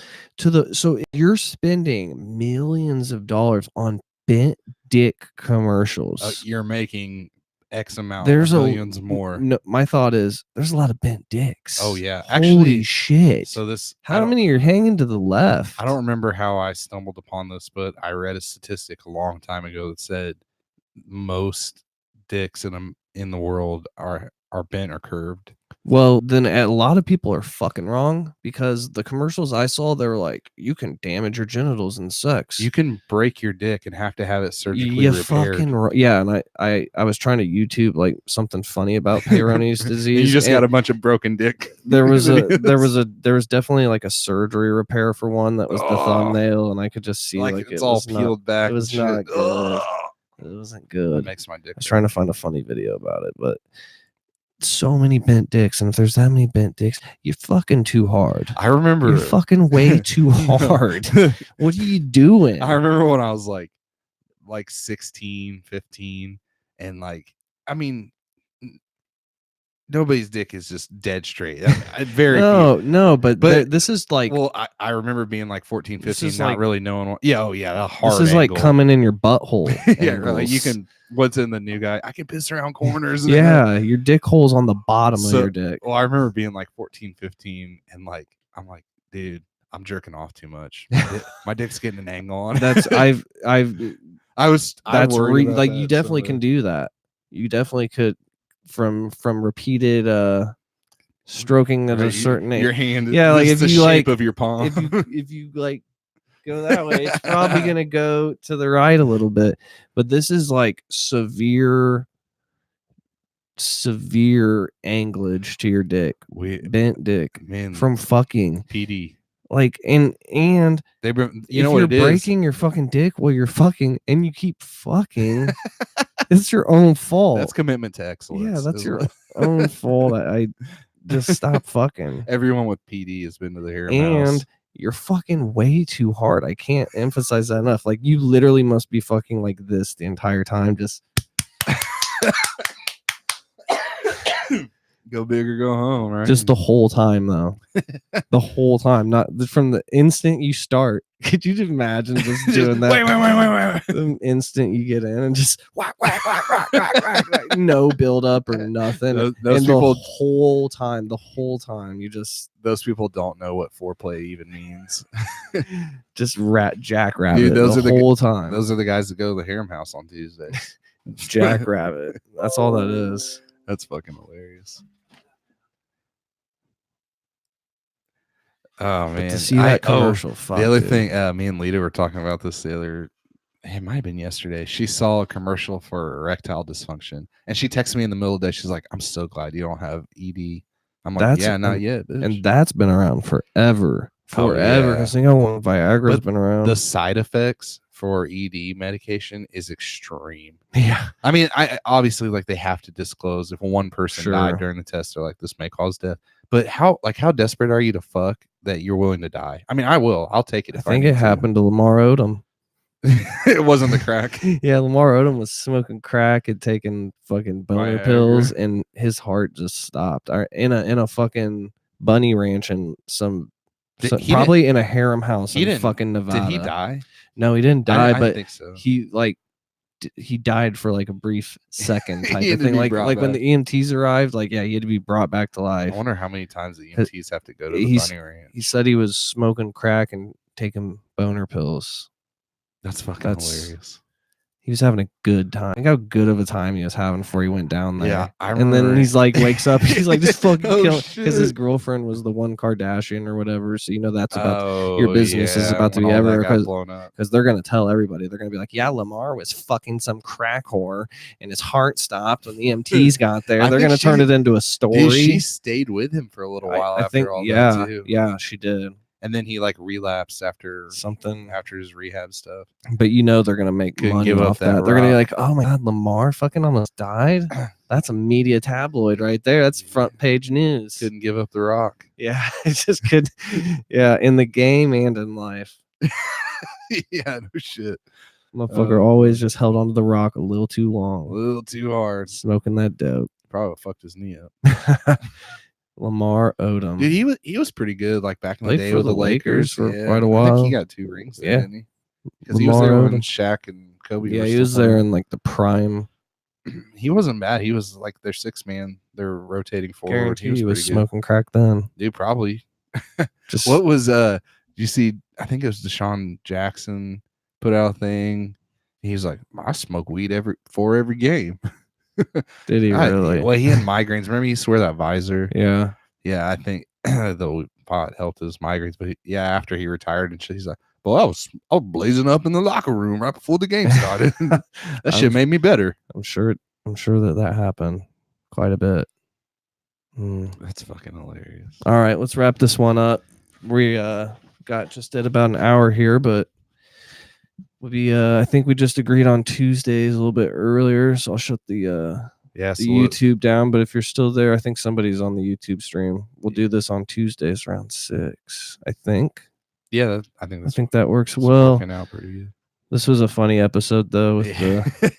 Speaker 1: so you're spending millions of dollars on bent dick commercials.
Speaker 2: You're making X amount.
Speaker 1: There's
Speaker 2: millions more.
Speaker 1: No, my thought is there's a lot of bent dicks.
Speaker 2: Oh yeah,
Speaker 1: holy shit.
Speaker 2: So
Speaker 1: how many are hanging to the left?
Speaker 2: I don't remember how I stumbled upon this, but I read a statistic a long time ago that said most dicks in the world are bent or curved.
Speaker 1: Well, then a lot of people are fucking wrong because the commercials I saw, they were like, you can damage your genitals in sex.
Speaker 2: You can break your dick and have to have it surgically repaired.
Speaker 1: And I was trying to YouTube like something funny about Peyronie's disease.
Speaker 2: You just got a bunch of broken dick.
Speaker 1: There was definitely like a surgery repair for one that was the thumbnail, and I could just see like
Speaker 2: it's all peeled back.
Speaker 1: It was not good. It wasn't good.
Speaker 2: That makes my dick.
Speaker 1: I was trying to find a funny video about it, but so many bent dicks, and if there's that many bent dicks, you're fucking too hard.
Speaker 2: I remember
Speaker 1: you're fucking way too hard. What are you doing?
Speaker 2: I remember when I was like 16, 15, and I mean, nobody's dick is just dead straight. Very
Speaker 1: no, but this is like,
Speaker 2: well, I remember being like 14, 15, not really knowing what. Yeah, a hard.
Speaker 1: This is
Speaker 2: angle.
Speaker 1: like coming in your butthole.
Speaker 2: Yeah, like you can. What's in the new guy? I can piss around corners.
Speaker 1: Yeah, your dick hole's on the bottom of your dick.
Speaker 2: Well, I remember being like 14, 15, and I'm like, dude, I'm jerking off too much. My dick's getting an angle on.
Speaker 1: That's you definitely can do that. You definitely could from repeated stroking at a certain age.
Speaker 2: Your hand,
Speaker 1: yeah, like if
Speaker 2: the
Speaker 1: you
Speaker 2: shape of your palm.
Speaker 1: if you like go that way, it's probably gonna go to the right a little bit. But this is like severe anglage to your dick, bent dick,
Speaker 2: man,
Speaker 1: from fucking
Speaker 2: PD.
Speaker 1: Like and
Speaker 2: they,
Speaker 1: if you're breaking your fucking dick while you're fucking and you keep fucking, it's your own fault.
Speaker 2: That's commitment to excellence.
Speaker 1: Yeah, that's your own fault. I just stop fucking.
Speaker 2: Everyone with PD has been to the hair
Speaker 1: and
Speaker 2: house.
Speaker 1: You're fucking way too hard. I can't emphasize that enough. Like you literally must be fucking like this the entire time. Just
Speaker 2: go big or go home, right?
Speaker 1: Just the whole time though. The whole time, not from the instant you start. Could you just imagine just doing that?
Speaker 2: Wait.
Speaker 1: The instant you get in and just whack, no build up or nothing.
Speaker 2: Those people,
Speaker 1: the whole time you just.
Speaker 2: Those people don't know what foreplay even means.
Speaker 1: Just jackrabbit.
Speaker 2: Dude, those
Speaker 1: the
Speaker 2: are
Speaker 1: whole time.
Speaker 2: Those are the guys that go to the harem house on Tuesdays.
Speaker 1: Jackrabbit. That's all that is.
Speaker 2: That's fucking hilarious. Oh man,
Speaker 1: to see that commercial.
Speaker 2: The other thing, me and Lita were talking about this the it might have been yesterday. She saw a commercial for erectile dysfunction, and she texted me in the middle of the day. She's like, "I'm so glad you don't have ED." I'm like,
Speaker 1: That's
Speaker 2: "Yeah, not
Speaker 1: and,
Speaker 2: yet, bitch."
Speaker 1: and that's been around forever.
Speaker 2: Oh,
Speaker 1: Forever.
Speaker 2: yeah.
Speaker 1: Because you know when Viagra's
Speaker 2: But
Speaker 1: been around.
Speaker 2: the side effects for ED medication is extreme.
Speaker 1: Yeah.
Speaker 2: I mean, I obviously like they have to disclose if one person
Speaker 1: Sure.
Speaker 2: died during the test, they're like, this may cause death. But how desperate are you to fuck that you're willing to die? I mean, I'll take it.
Speaker 1: I
Speaker 2: If
Speaker 1: think
Speaker 2: need
Speaker 1: it
Speaker 2: to.
Speaker 1: happened to Lamar Odom.
Speaker 2: It wasn't the crack.
Speaker 1: Yeah, Lamar Odom was smoking crack and taking fucking boner
Speaker 2: Viagra.
Speaker 1: pills, and his heart just stopped. In a fucking bunny ranch and probably in a harem house in fucking Nevada.
Speaker 2: Did he die?
Speaker 1: No, he didn't die,
Speaker 2: I
Speaker 1: but
Speaker 2: think so.
Speaker 1: he died for like a brief second type
Speaker 2: He
Speaker 1: of
Speaker 2: had to
Speaker 1: thing.
Speaker 2: be
Speaker 1: Like
Speaker 2: brought
Speaker 1: when the EMTs arrived, like he had to be brought back to
Speaker 2: I
Speaker 1: life.
Speaker 2: wonder how many times the EMTs have to go to the bunny ranch.
Speaker 1: He said he was smoking crack and taking boner pills.
Speaker 2: That's fucking hilarious.
Speaker 1: He was having a good time. Think how good of a time he was having before he went down there.
Speaker 2: Yeah, I
Speaker 1: and
Speaker 2: remember.
Speaker 1: then he's like, wakes up. He's like, just fucking
Speaker 2: Oh,
Speaker 1: kill,
Speaker 2: shit.
Speaker 1: because his girlfriend was the one Kardashian or whatever. So you know that's about
Speaker 2: Oh,
Speaker 1: your business is about to
Speaker 2: when
Speaker 1: be
Speaker 2: all that
Speaker 1: everywhere
Speaker 2: got blown up.
Speaker 1: because they're gonna tell everybody. They're gonna be like, yeah, Lamar was fucking some crack whore and his heart stopped when the EMTs got there.
Speaker 2: I
Speaker 1: They're
Speaker 2: think
Speaker 1: gonna turn it into a story.
Speaker 2: Dude, she stayed with him for a little while
Speaker 1: I
Speaker 2: after
Speaker 1: think,
Speaker 2: all
Speaker 1: yeah,
Speaker 2: that too.
Speaker 1: yeah, she did
Speaker 2: And then he like relapsed after
Speaker 1: something
Speaker 2: after his rehab stuff.
Speaker 1: But you know they're gonna make
Speaker 2: Couldn't
Speaker 1: money
Speaker 2: give up
Speaker 1: off
Speaker 2: that
Speaker 1: that. They're gonna be
Speaker 2: rock.
Speaker 1: like, "Oh my god, Lamar fucking almost died." That's a media tabloid right there. That's front page news.
Speaker 2: Couldn't give up the rock.
Speaker 1: Yeah, it just could. Yeah, in the game and in life,
Speaker 2: Yeah, no shit.
Speaker 1: motherfucker always just held onto the rock a little too
Speaker 2: A
Speaker 1: long,
Speaker 2: little too hard.
Speaker 1: smoking that dope.
Speaker 2: Probably fucked his knee up.
Speaker 1: Lamar Odom.
Speaker 2: Dude, he was pretty good. Like back in the
Speaker 1: Played
Speaker 2: day
Speaker 1: for
Speaker 2: with
Speaker 1: the
Speaker 2: the Lakers
Speaker 1: for
Speaker 2: yeah.
Speaker 1: quite a
Speaker 2: I
Speaker 1: while.
Speaker 2: think he got 2 rings there,
Speaker 1: Yeah.
Speaker 2: didn't he? Because he was
Speaker 1: Lamar
Speaker 2: there when
Speaker 1: Odom.
Speaker 2: Shaq and Kobe.
Speaker 1: Yeah,
Speaker 2: were
Speaker 1: he
Speaker 2: still
Speaker 1: was there
Speaker 2: playing.
Speaker 1: in like the prime.
Speaker 2: He wasn't bad. He was like their 6-man. They're rotating forward.
Speaker 1: Guarantee he was
Speaker 2: pretty good.
Speaker 1: smoking crack then.
Speaker 2: Dude, probably.
Speaker 1: Just
Speaker 2: What was you see? I think it was Deshaun Jackson put out a thing. He was like, I smoke weed every game.
Speaker 1: did he really?
Speaker 2: Well, he had migraines. Remember, he used to wear that visor.
Speaker 1: Yeah.
Speaker 2: Yeah, I think the pot helped his migraines. But after he retired and shit, he's like, "Well, I was blazing up in the locker room right before the game started. That shit made me better."
Speaker 1: I'm sure that happened quite a bit.
Speaker 2: That's fucking hilarious.
Speaker 1: All right, let's wrap this one up. We got just at about an hour here, but we'll be I think we just agreed on Tuesdays a little bit earlier, so I'll shut the YouTube down. But if you're still there, I think somebody's on the YouTube stream. We'll do this on Tuesdays around 6, I think.
Speaker 2: Yeah, I think that
Speaker 1: works well.
Speaker 2: working out pretty good.
Speaker 1: This was a funny episode though with the